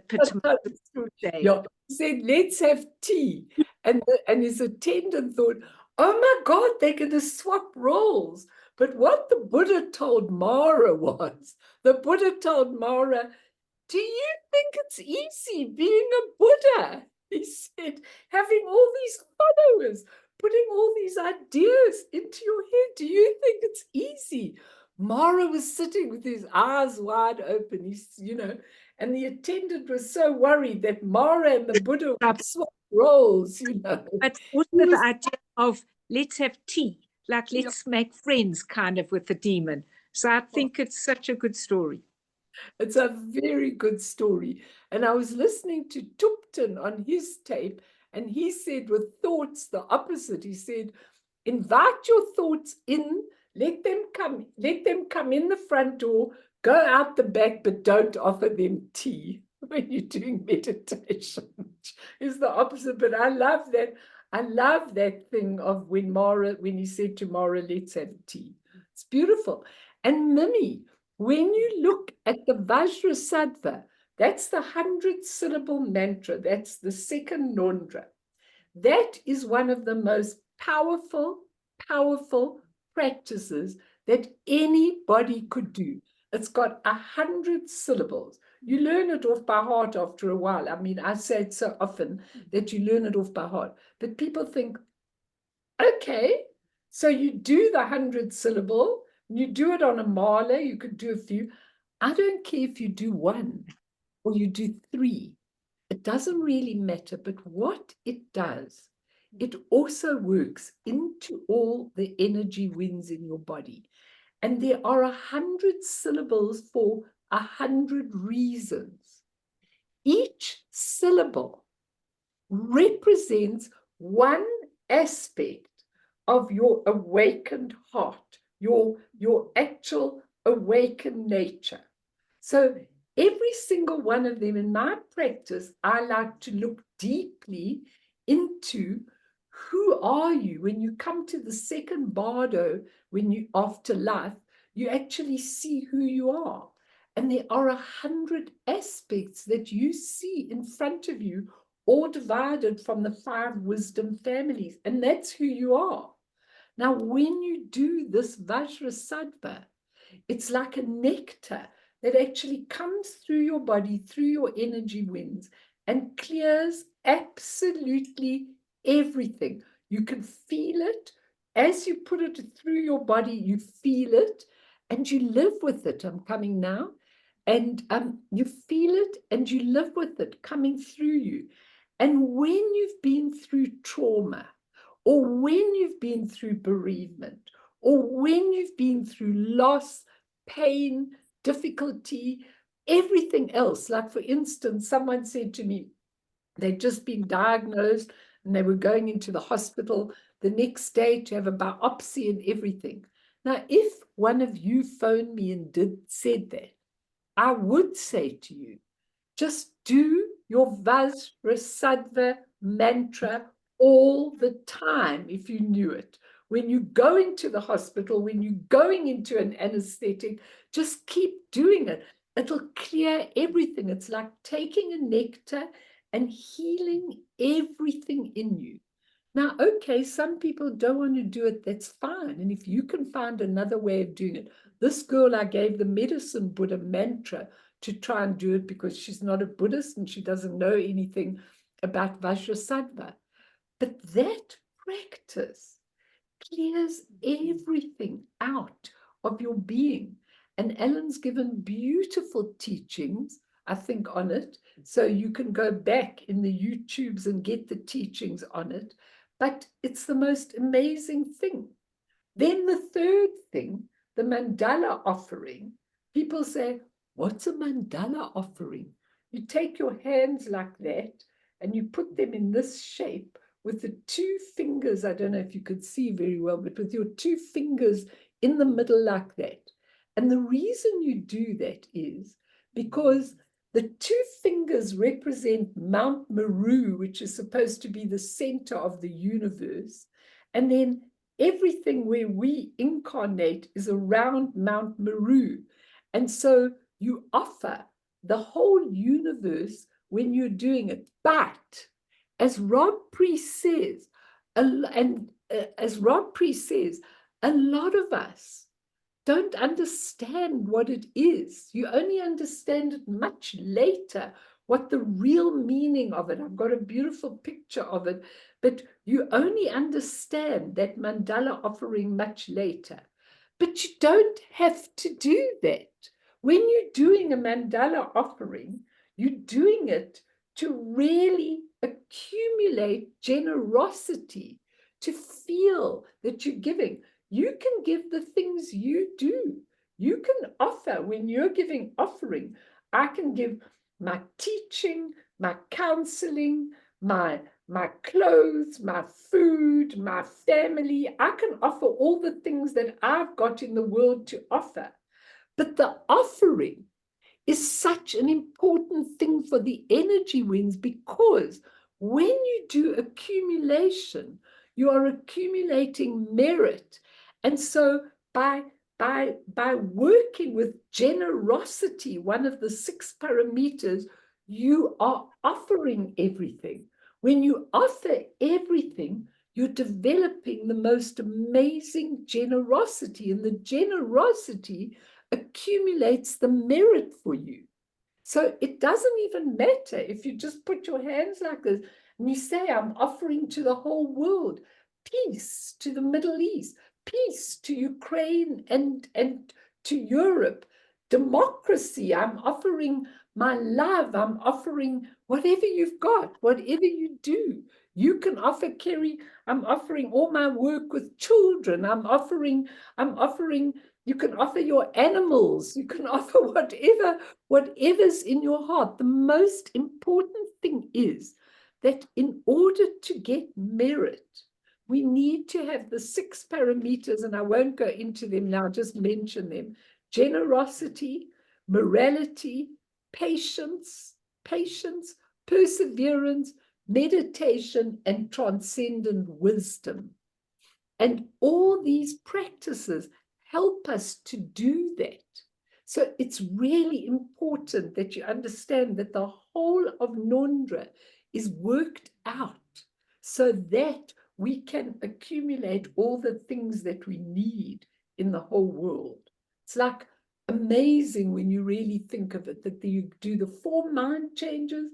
yeah. He said, let's have tea. And his attendant thought, oh my God, they're going to swap roles. But what the Buddha told Mara was, do you think it's easy being a Buddha? He said, having all these followers, putting all these ideas into your head, do you think it's easy? Mara was sitting with his eyes wide open, and the attendant was so worried that Mara and the Buddha would swap roles, But also the idea of let's have tea, like let's make friends kind of with the demon. So I think it's such a good story. It's a very good story. And I was listening to Tupton on his tape, and he said with thoughts the opposite. He said, invite your thoughts in, Let them come in the front door, go out the back, but don't offer them tea when you're doing meditation. Is the opposite, but I love that. I love that thing of when he said to Mara, let's have tea. It's beautiful. And Mimi, when you look at the Vajrasattva, that's the 100-syllable mantra. That's the second nondra. That is one of the most powerful practices that anybody could do. It's got 100 syllables. You learn it off by heart after a while. I mean, I say it so often that you learn it off by heart. But people think, okay, so you do the 100-syllable, you do it on a mala, you could do a few. I don't care if you do one or you do three. It doesn't really matter, but what it does, it also works into all the energy winds in your body. And there are 100 syllables for 100 reasons. Each syllable represents one aspect of your awakened heart, your actual awakened nature. So every single one of them in my practice, I like to look deeply into who are you. When you come to the second bardo, when you after life, you actually see who you are. And there are 100 aspects that you see in front of you, all divided from the 5 wisdom families. And that's who you are. Now, when you do this Vajrasattva, it's like a nectar that actually comes through your body, through your energy winds, and clears absolutely everything. You can feel it. As you put it through your body, you feel it, and you live with it. I'm coming now. And you feel it, and you live with it coming through you. And when you've been through trauma, or when you've been through bereavement, or when you've been through loss, pain, difficulty, everything else. Like, for instance, someone said to me, they'd just been diagnosed and they were going into the hospital the next day to have a biopsy and everything. Now, if one of you phoned me and said that, I would say to you, just do your Vajrasattva mantra all the time if you knew it. When you go into the hospital, when you're going into an anesthetic, just keep doing it. It'll clear everything. It's like taking a nectar and healing everything in you. Now, okay, some people don't want to do it. That's fine. And if you can find another way of doing it, this girl, I gave the medicine Buddha mantra to try and do it because she's not a Buddhist and she doesn't know anything about Vajrasattva. But that practice clears everything out of your being. And Ellen's given beautiful teachings, I think, on it. So you can go back in the YouTubes and get the teachings on it. But it's the most amazing thing. Then the third thing, the mandala offering, people say, what's a mandala offering? You take your hands like that and you put them in this shape with the 2 fingers. I don't know if you could see very well, but with your 2 fingers in the middle like that. And the reason you do that is because the 2 fingers represent Mount Meru, which is supposed to be the center of the universe. And then everything where we incarnate is around Mount Meru. And so you offer the whole universe when you're doing it. But as Rob Priest says, a lot of us don't understand what it is. You only understand it much later, what the real meaning of it. I've got a beautiful picture of it, but you only understand that mandala offering much later. But you don't have to do that. When you're doing a mandala offering, you're doing it to really accumulate generosity, to feel that you're giving. You can give the things you do. You can offer when you're giving offering. I can give my teaching, my counseling, my my clothes, my food, my family. I can offer all the things that I've got in the world to offer. But the offering is such an important thing for the energy winds, because when you do accumulation, you are accumulating merit. And so by working with generosity, one of the 6 parameters, you are offering everything. When you offer everything, you're developing the most amazing generosity, and the generosity accumulates the merit for you. So it doesn't even matter if you just put your hands like this and you say, I'm offering to the whole world peace, to the Middle East, peace to Ukraine and to Europe, democracy. I'm offering my love. I'm offering whatever you've got, whatever you do. You can offer, Kerry, I'm offering all my work with children. I'm offering, you can offer your animals. You can offer whatever's in your heart. The most important thing is that in order to get merit, we need to have the 6 parameters, and I won't go into them now, just mention them: generosity, morality, patience, perseverance, meditation, and transcendent wisdom. And all these practices help us to do that. So it's really important that you understand that the whole of Nondra is worked out so that we can accumulate all the things that we need in the whole world. It's like amazing when you really think of it, that you do the 4 mind changes,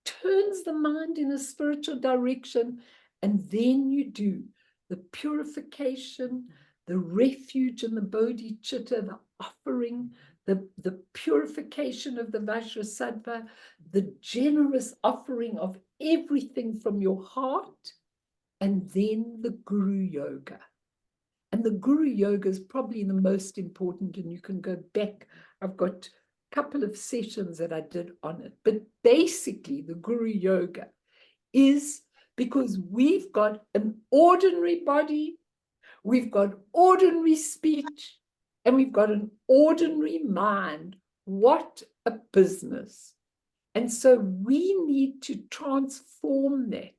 turns the mind in a spiritual direction, and then you do the purification, the refuge and the bodhicitta, the offering, the purification of the Vajrasattva, the generous offering of everything from your heart, and then the Guru Yoga. And the Guru Yoga is probably the most important, and you can go back. I've got a couple of sessions that I did on it. But basically, the Guru Yoga is because we've got an ordinary body, we've got ordinary speech, and we've got an ordinary mind. What a business. And so we need to transform that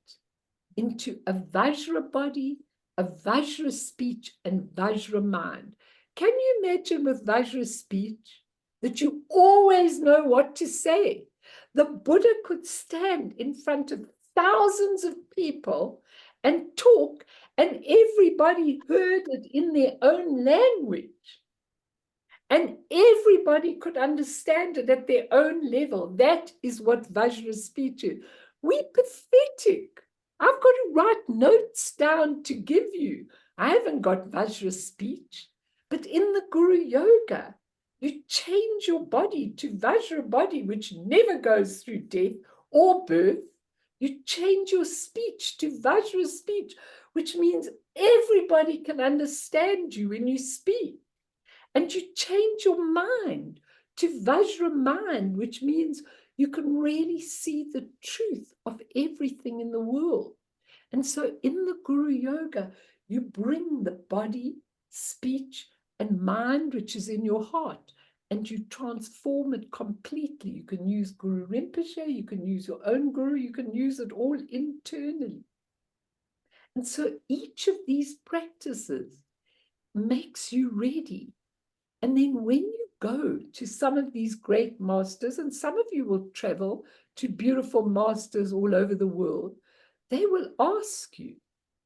into a Vajra body, a Vajra speech, and Vajra mind. Can you imagine with Vajra speech that you always know what to say? The Buddha could stand in front of thousands of people and talk, and everybody heard it in their own language. And everybody could understand it at their own level. That is what Vajra speech is. We're pathetic. I've got to write notes down to give you. I haven't got Vajra speech. But in the Guru Yoga, you change your body to Vajra body, which never goes through death or birth. You change your speech to Vajra speech, which means everybody can understand you when you speak. And you change your mind to Vajra mind, which means you can really see the truth of everything in the world. And so in the Guru Yoga, you bring the body, speech, and mind, which is in your heart, and you transform it completely. You can use Guru Rinpoche, you can use your own Guru, you can use it all internally. And so each of these practices makes you ready. And then when you go to some of these great masters, and some of you will travel to beautiful masters all over the world, they will ask you,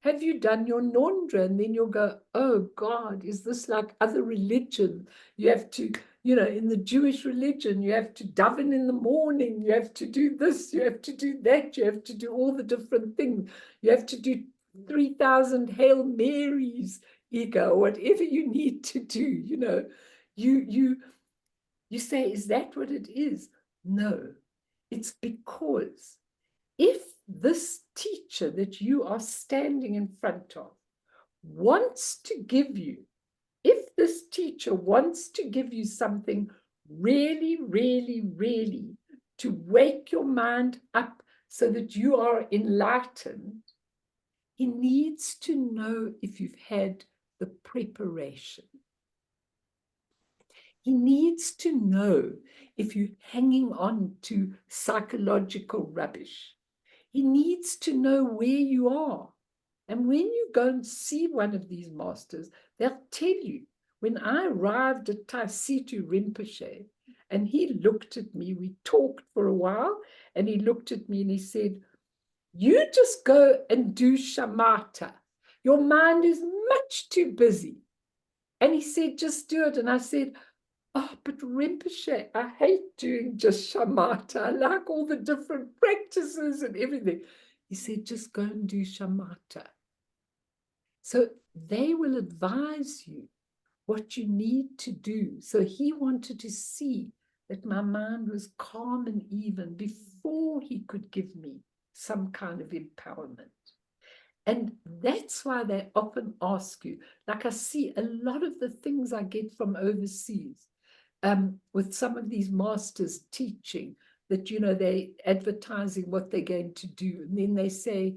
have you done your Nondra? And then you'll go, oh God, is this like other religion? You have to, in the Jewish religion, you have to daven in the morning, you have to do this, you have to do that, you have to do all the different things. You have to do 3,000 Hail Marys, ego, whatever you need to do, you say, is that what it is? No, it's because if this teacher that you are standing in front of wants to give you, if this teacher wants to give you something really, really, really to wake your mind up so that you are enlightened, he needs to know if you've had the preparation. He needs to know if you're hanging on to psychological rubbish. He needs to know where you are. And when you go and see one of these masters, they'll tell you. When I arrived at Taisitu Rinpoche, and he looked at me, we talked for a while, and he looked at me and he said, you just go and do shamatha. Your mind is much too busy. And he said, just do it. And I said, oh, but Rinpoche, I hate doing just shamatha. I like all the different practices and everything. He said, just go and do shamatha. So they will advise you what you need to do. So he wanted to see that my mind was calm and even before he could give me some kind of empowerment. And that's why they often ask you, like I see a lot of the things I get from overseas, with some of these masters teaching that, you know, they're advertising what they're going to do. And then they say,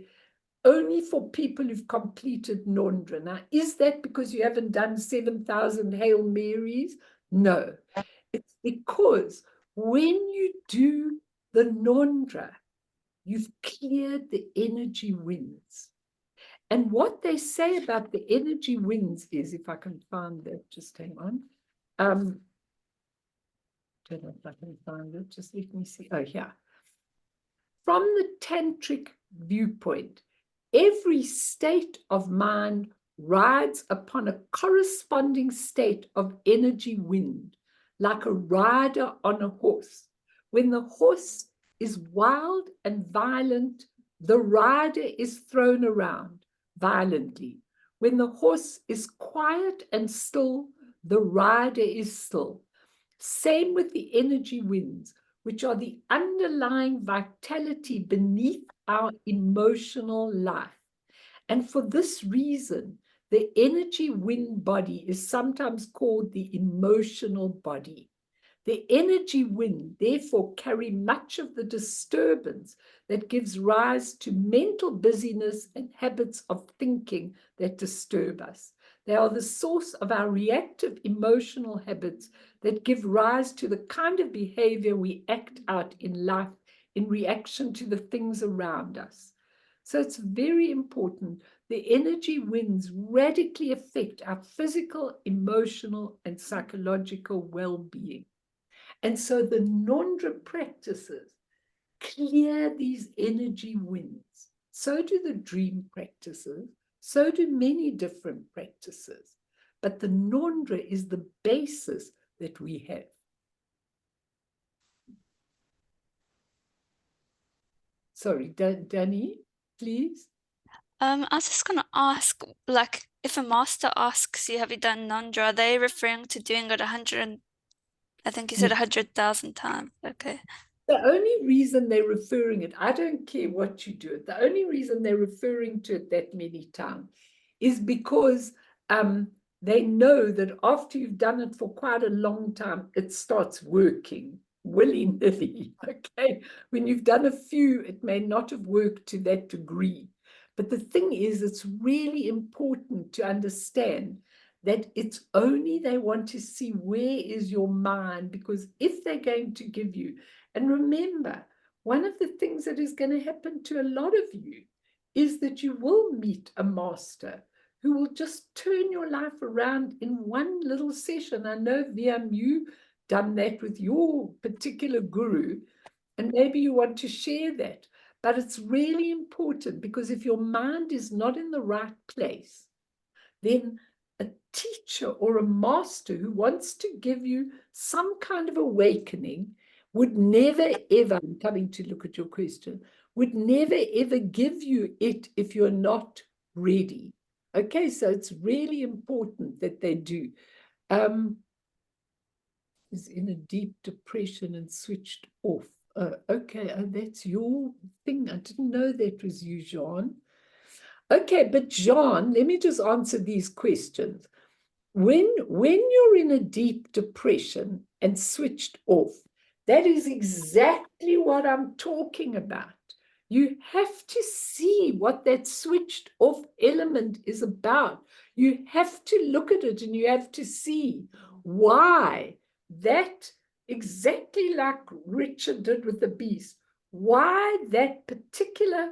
only for people who've completed Nondra. Now, is that because you haven't done 7,000 Hail Marys? No. It's because when you do the Nondra, you've cleared the energy winds. And what they say about the energy winds is, if I can find that, just hang on. Don't know if I can find it, just let me see. Oh, yeah. From the tantric viewpoint, every state of mind rides upon a corresponding state of energy wind, like a rider on a horse. When the horse is wild and violent, the rider is thrown around violently. When the horse is quiet and still, the rider is still. Same with the energy winds, which are the underlying vitality beneath our emotional life. And for this reason, the energy wind body is sometimes called the emotional body. The energy wind, therefore, carry much of the disturbance that gives rise to mental busyness and habits of thinking that disturb us. They are the source of our reactive emotional habits that give rise to the kind of behavior we act out in life in reaction to the things around us. So it's very important. The energy winds radically affect our physical, emotional, and psychological well-being. And so the Nondra practices clear these energy winds. So do the dream practices. So do many different practices. But the Nondra is the basis that we have. Sorry, Danny, please. I was just going to ask, like, if a master asks you, have you done Nondra, are they referring to doing it 100, I think you said 100,000 times. Okay. The only reason they're referring it, I don't care what you do it, the only reason they're referring to it that many times is because they know that after you've done it for quite a long time, it starts working willy-nilly, okay? When you've done a few, it may not have worked to that degree. But the thing is, it's really important to understand that it's only they want to see where is your mind, because if they're going to give you, and remember, one of the things that is going to happen to a lot of you is that you will meet a master who will just turn your life around in one little session. I know, Viam, you done that with your particular guru, and maybe you want to share that. But it's really important, because if your mind is not in the right place, then a teacher or a master who wants to give you some kind of awakening would never, ever, I'm coming to look at your question, would never, ever give you it if you're not ready. Okay, so it's really important that they do. Is in a deep depression and switched off. Okay, that's your thing. I didn't know that was you, Jean. Okay, but Jean, let me just answer these questions. When you're in a deep depression and switched off, that is exactly what I'm talking about. You have to see what that switched off element is about. You have to look at it and you have to see why that, exactly like Richard did with the beast, why that particular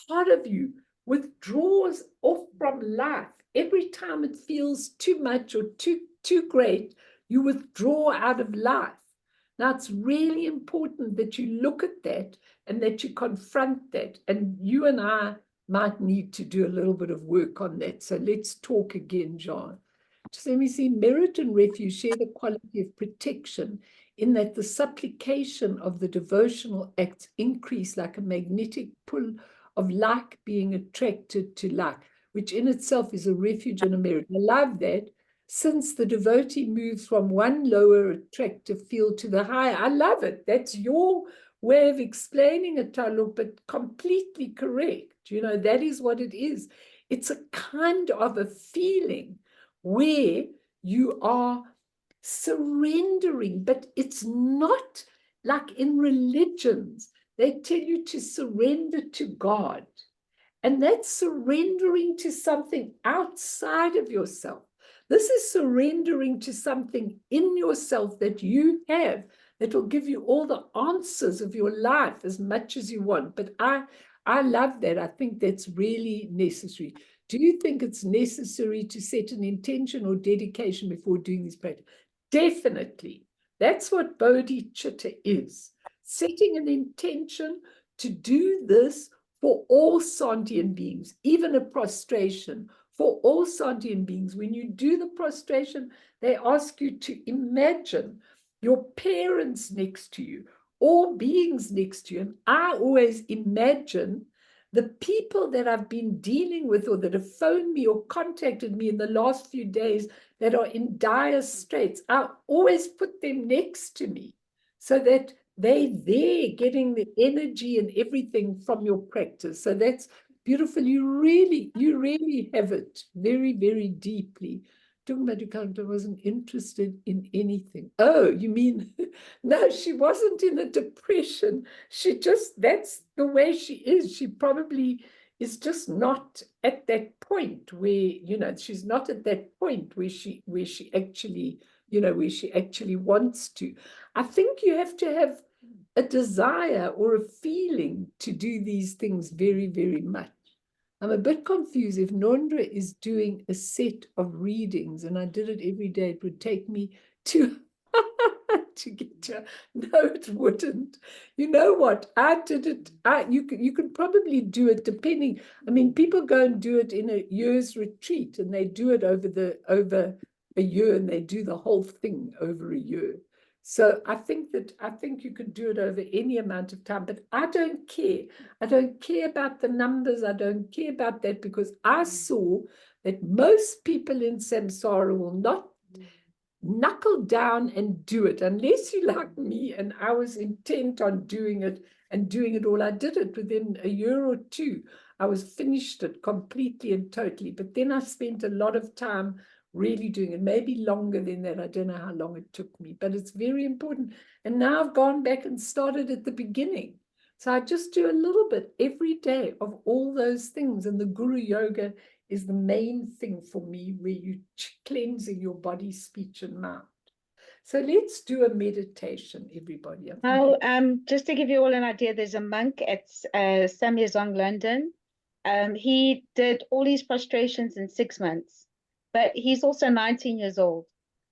part of you withdraws off from life. Every time it feels too much or too great, you withdraw out of life. Now, it's really important that you look at that and that you confront that. And you and I might need to do a little bit of work on that. So let's talk again, John. Just let me see. Merit and refuge share the quality of protection in that the supplication of the devotional acts increase like a magnetic pull of like being attracted to like, which in itself is a refuge and a merit. I love that. Since the devotee moves from one lower attractive field to the higher. I love it. That's your way of explaining it, Taluk, but completely correct. You know, that is what it is. It's a kind of a feeling where you are surrendering, but it's not like in religions. They tell you to surrender to God. And that's surrendering to something outside of yourself. This is surrendering to something in yourself that you have that will give you all the answers of your life as much as you want. But I love that. I think that's really necessary. Do you think it's necessary to set an intention or dedication before doing this practice? Definitely. That's what bodhicitta is. Setting an intention to do this for all sentient beings, even a prostration, for all sentient beings. When you do the prostration, they ask you to imagine your parents next to you, all beings next to you. And I always imagine the people that I've been dealing with or that have phoned me or contacted me in the last few days that are in dire straits. I always put them next to me so that they're there getting the energy and everything from your practice. So that's beautiful. You really have it very, very deeply. Talking about Dukanta wasn't interested in anything. Oh, you mean, no, she wasn't in a depression. She just, that's the way she is. She probably is just not at that point where, you know, she's not at that point where she actually, you know, where she actually wants to. I think you have to have a desire or a feeling to do these things very, very much. I'm a bit confused. If Nondra is doing a set of readings and I did it every day, it would take me to get to. No, it wouldn't. You know what? I did it. You could probably do it depending. I mean, people go and do it in a year's retreat and they do it over a year and they do the whole thing over a year. So I think you could do it over any amount of time, but I don't care. I don't care about the numbers. I don't care about that because I saw that most people in samsara will not knuckle down and do it unless you like me. And I was intent on doing it and doing it all. I did it within a year or two. I was finished it completely and totally. But then I spent a lot of time really doing it, maybe longer than that. I don't know how long it took me, but it's very important. And now I've gone back and started at the beginning. So I just do a little bit every day of all those things. And the Guru Yoga is the main thing for me, where you cleansing your body, speech, and mind. So let's do a meditation, everybody. Now, just to give you all an idea, there's a monk at Samyezong, London. He did all these prostrations in 6 months. But he's also 19 years old.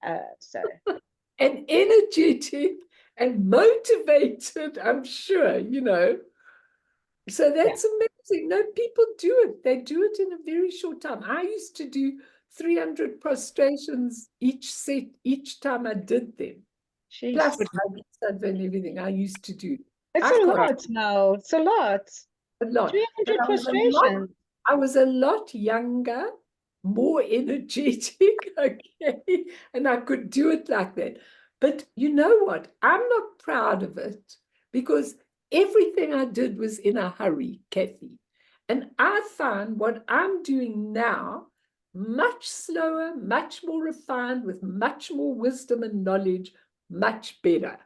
And energetic and motivated, I'm sure, you know. So that's amazing. No, people do it. They do it in a very short time. I used to do 300 prostrations each set, each time I did them. Jeez. Plus and everything I used to do. It's a lot now. It's a lot. A lot. 300 prostrations. I was a lot younger, more energetic, okay, and I could do it like that. But you know what? I'm not proud of it because everything I did was in a hurry, Kathy. And I found what I'm doing now much slower, much more refined, with much more wisdom and knowledge, much better.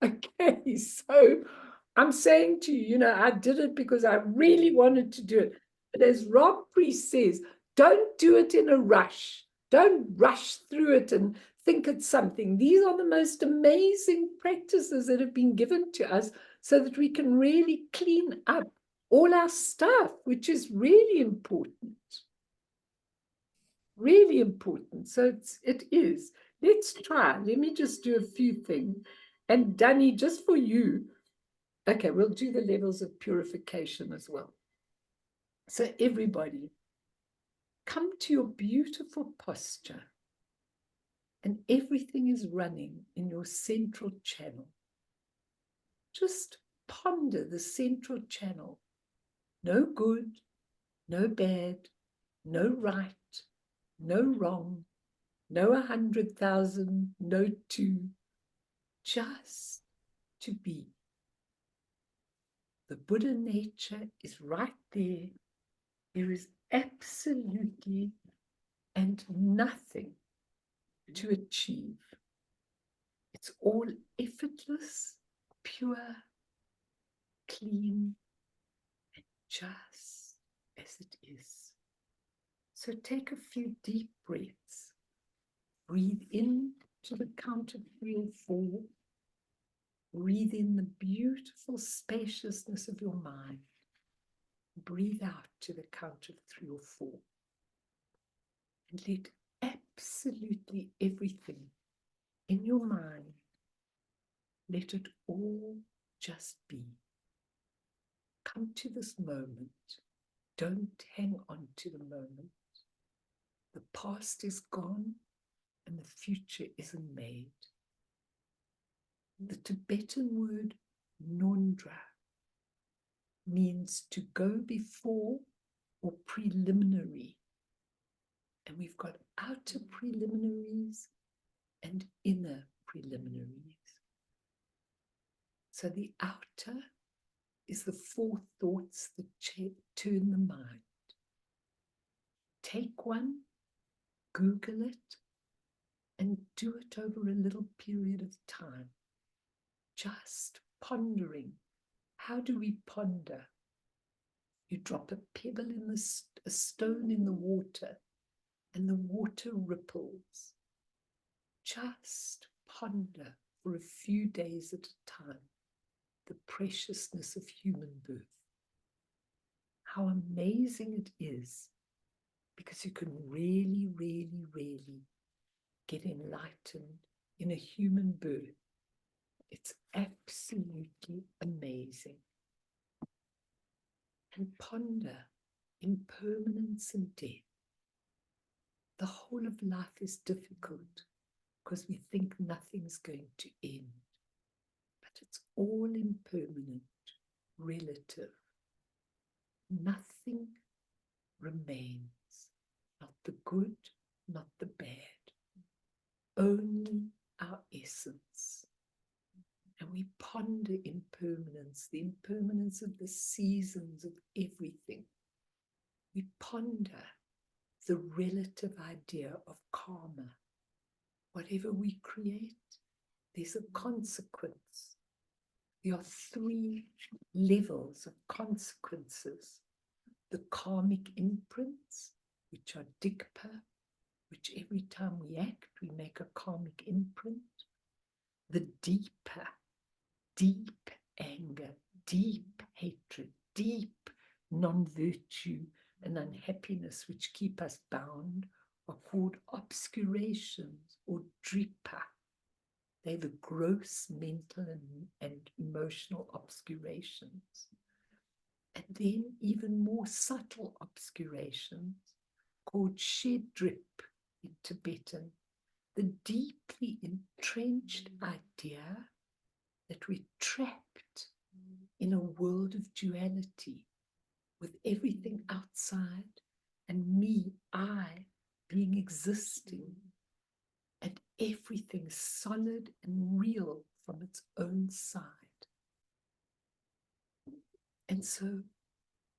Okay, so I'm saying to you, you know, I did it because I really wanted to do it. But as Rob Priest says, don't do it in a rush. Don't rush through it and think it's something. These are the most amazing practices that have been given to us so that we can really clean up all our stuff, which is really important. Really important. So it is. Let's try. Let me just do a few things. And Danny, just for you, okay, we'll do the levels of purification as well. So everybody, come to your beautiful posture, and everything is running in your central channel. Just ponder the central channel. No good, no bad, no right, no wrong, no 100,000, no two, just to be. The Buddha nature is right there. There is absolutely and nothing to achieve. It's all effortless, pure, clean, and just as it is. So take a few deep breaths. Breathe in to the count of 3 or 4. Breathe in the beautiful spaciousness of your mind. Breathe out to the count of 3 or 4. And let absolutely everything in your mind, let it all just be. Come to this moment. Don't hang on to the moment. The past is gone and the future isn't made. The Tibetan word nondra means to go before or preliminary. And we've got outer preliminaries and inner preliminaries. So the outer is the 4 thoughts that turn the mind. Take one, Google it, and do it over a little period of time. Just pondering. How do we ponder? You drop a pebble in a stone in the water, and the water ripples. Just ponder for a few days at a time the preciousness of human birth. How amazing it is, because you can really, really, really get enlightened in a human birth. It's absolutely amazing. And ponder impermanence and death. The whole of life is difficult because we think nothing's going to end. But it's all impermanent, relative. Nothing remains. Not the good, not the bad. Only our essence. And we ponder impermanence, the impermanence of the seasons, of everything. We ponder the relative idea of karma. Whatever we create, there's a consequence. There are 3 levels of consequences. The karmic imprints, which are dikpa, which every time we act, we make a karmic imprint. The deeper, deep anger, deep hatred, deep non-virtue and unhappiness, which keep us bound, are called obscurations or dripa. They're the gross mental and emotional obscurations. And then even more subtle obscurations called shedrip in Tibetan, the deeply entrenched idea that we're trapped in a world of duality with everything outside and me, I, being existing, and everything solid and real from its own side. And so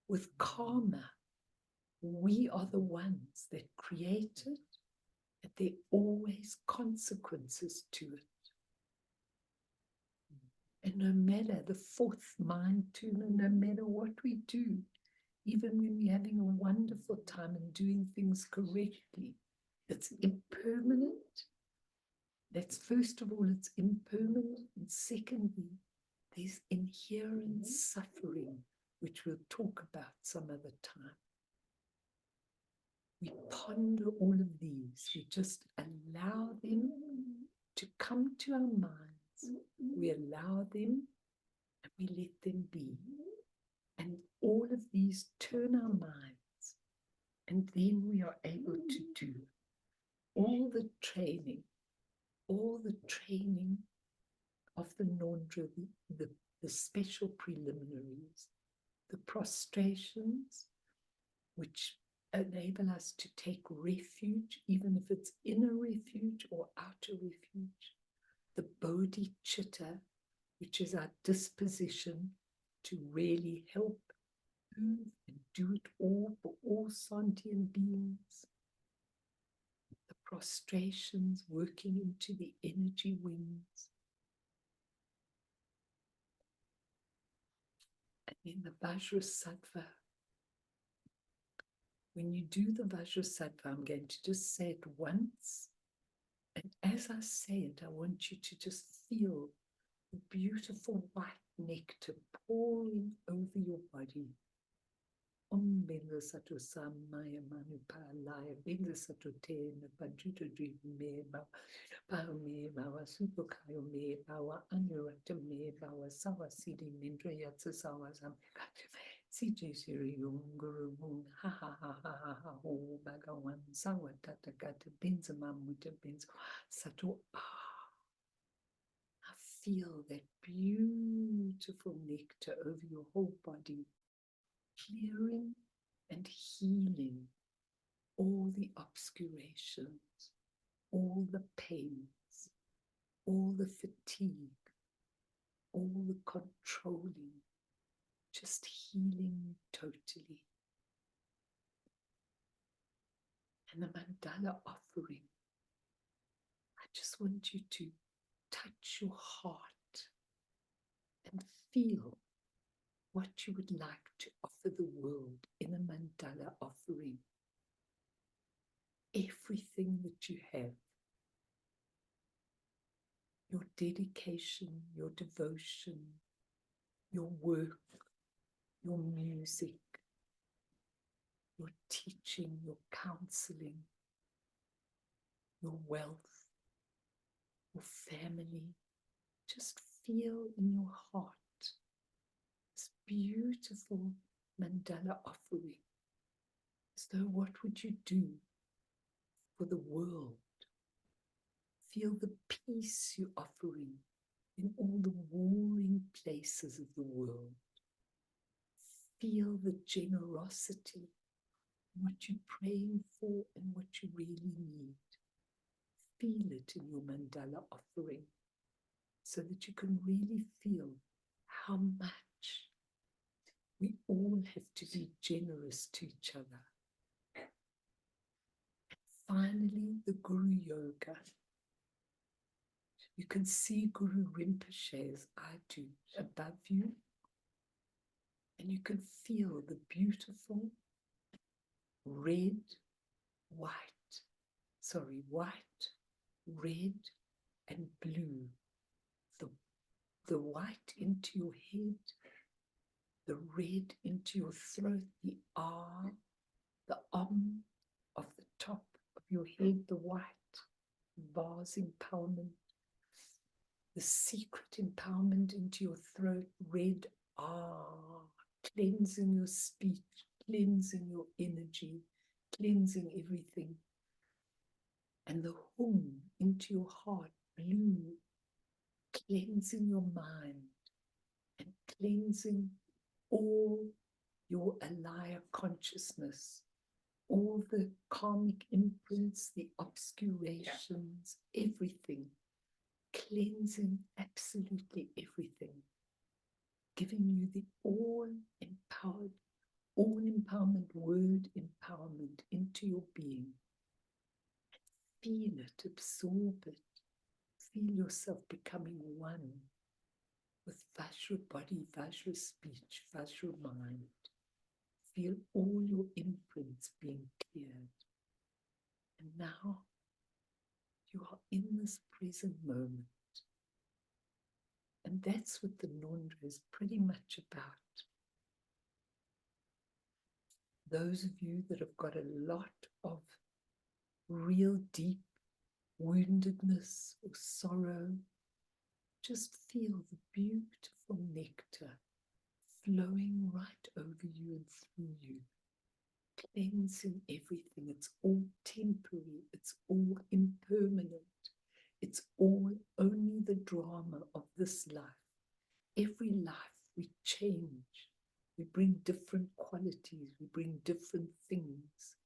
with karma, we are the ones that create it, and there are always consequences to it. And no matter the fourth mind tuner, no matter what we do, even when we're having a wonderful time and doing things correctly, it's impermanent. That's first of all, it's impermanent. And secondly, there's inherent suffering, which we'll talk about some other time. We ponder all of these. We just allow them to come to our minds. We allow them and we let them be. And all of these turn our minds. And then we are able to do all the training of the Nondra, the special preliminaries, the prostrations, which enable us to take refuge, even if it's inner refuge or outer refuge, the bodhicitta, which is our disposition to really help move and do it all for all sentient beings, the prostrations working into the energy wings, and then the Vajrasattva. When you do the Vajrasattva, I'm going to just say it once. And as I say it, I want you to just feel the beautiful white nectar pouring over your body. Om Benza Sato Samaya Manupalaya Benza Sato Tena Pajuta Dream Me Bawa Me Bawa Supokayo Me Bawa Anurata Me Bawa Sawa Sidi Mindra Yatsa Sawa Sam CJ Siri Yung Guru Moon Ha Ha Ha Ha Ha Ha Ho Bhagawan Sawa Tata Gata Benza Mamuta Benza Sato I feel that beautiful nectar over your whole body, clearing and healing all the obscurations, all the pains, all the fatigue, all the controlling, just healing totally. And the mandala offering, I just want you to touch your heart and feel what you would like to offer the world in a mandala offering. Everything that you have, your dedication, your devotion, your work, your music, your teaching, your counseling, your wealth, your family. Just feel in your heart this beautiful mandala offering. As though, what would you do for the world? Feel the peace you're offering in all the warring places of the world. Feel the generosity, what you're praying for and what you really need. Feel it in your mandala offering so that you can really feel how much we all have to be generous to each other. And finally, the Guru Yoga. You can see Guru Rinpoche as I do above you, and you can feel the beautiful red, red, and blue. The white into your head, the red into your throat, the R, the of the top of your head, the white, vase empowerment, the secret empowerment into your throat, red R, cleansing your speech, cleansing your energy, cleansing everything. And the hum into your heart, blue, cleansing your mind and cleansing all your alaya consciousness, all the karmic imprints, the obscurations, everything, cleansing absolutely everything, giving you the all-empowered, all-empowerment word empowerment into your being. Feel it, absorb it, feel yourself becoming one with Vajra body, Vajra speech, Vajra mind. Feel all your imprints being cleared. And now you are in this present moment. And that's what the Nondra is pretty much about. Those of you that have got a lot of real deep woundedness or sorrow, just feel the beautiful nectar flowing right over you and through you, cleansing everything. It's all temporary, it's all impermanent, it's all only the drama of this life. Every life we change, we bring different qualities, we bring different things.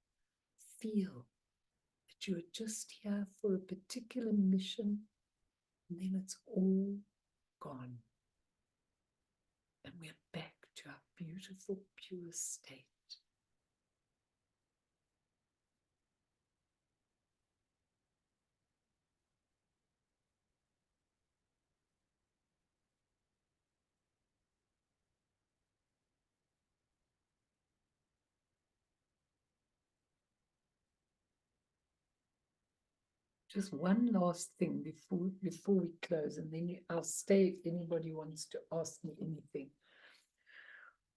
Feel that you are just here for a particular mission, and then it's all gone. And we're back to our beautiful, pure state. Just one last thing before we close, and then I'll stay if anybody wants to ask me anything.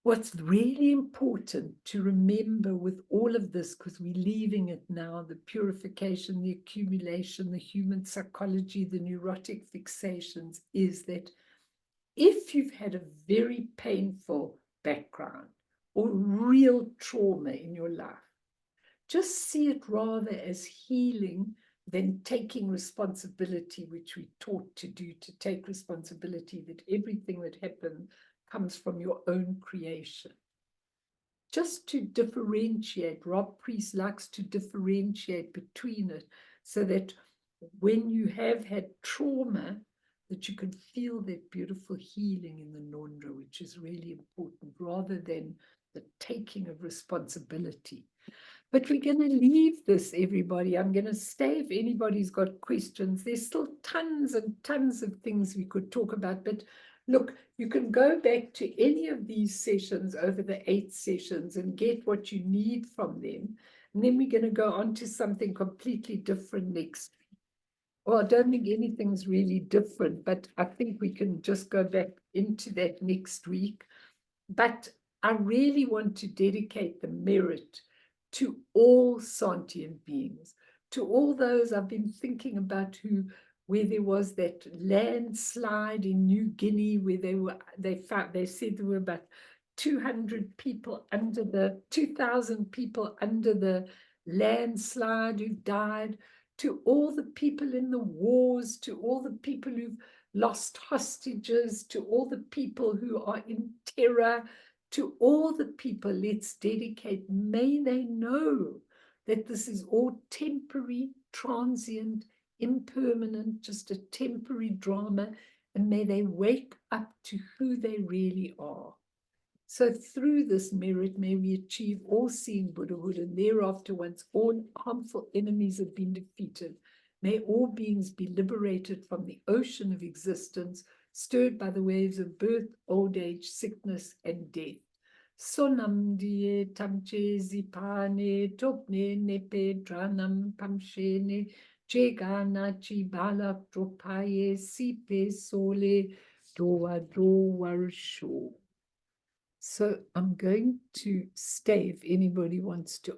What's really important to remember with all of this, because we're leaving it now, the purification, the accumulation, the human psychology, the neurotic fixations, is that if you've had a very painful background or real trauma in your life, just see it rather as healing than taking responsibility, which we're taught to do, to take responsibility that everything that happened comes from your own creation. Just to differentiate, Rob Priest likes to differentiate between it so that when you have had trauma, that you can feel that beautiful healing in the Nondra, which is really important, rather than the taking of responsibility. But we're going to leave this, everybody. I'm going to stay if anybody's got questions. There's still tons and tons of things we could talk about. But look, you can go back to any of these sessions over the 8 sessions and get what you need from them. And then we're going to go on to something completely different next week. Well, I don't think anything's really different, but I think we can just go back into that next week. But I really want to dedicate the merit to all sentient beings, to all those I've been thinking about where there was that landslide in New Guinea, where they said there were about 200 people 2,000 people under the landslide who died, to all the people in the wars, to all the people who've lost hostages, to all the people who are in terror, to all the people, let's dedicate, may they know that this is all temporary, transient, impermanent, just a temporary drama, and may they wake up to who they really are. So through this merit, may we achieve all-seeing Buddhahood, and thereafter, once all harmful enemies have been defeated, may all beings be liberated from the ocean of existence, stirred by the waves of birth, old age, sickness, and death. Sonam die tamche zipane topne nepe dranam pamshene jegana chibala tropaye sipe sole doa warsho. So I'm going to stay if anybody wants to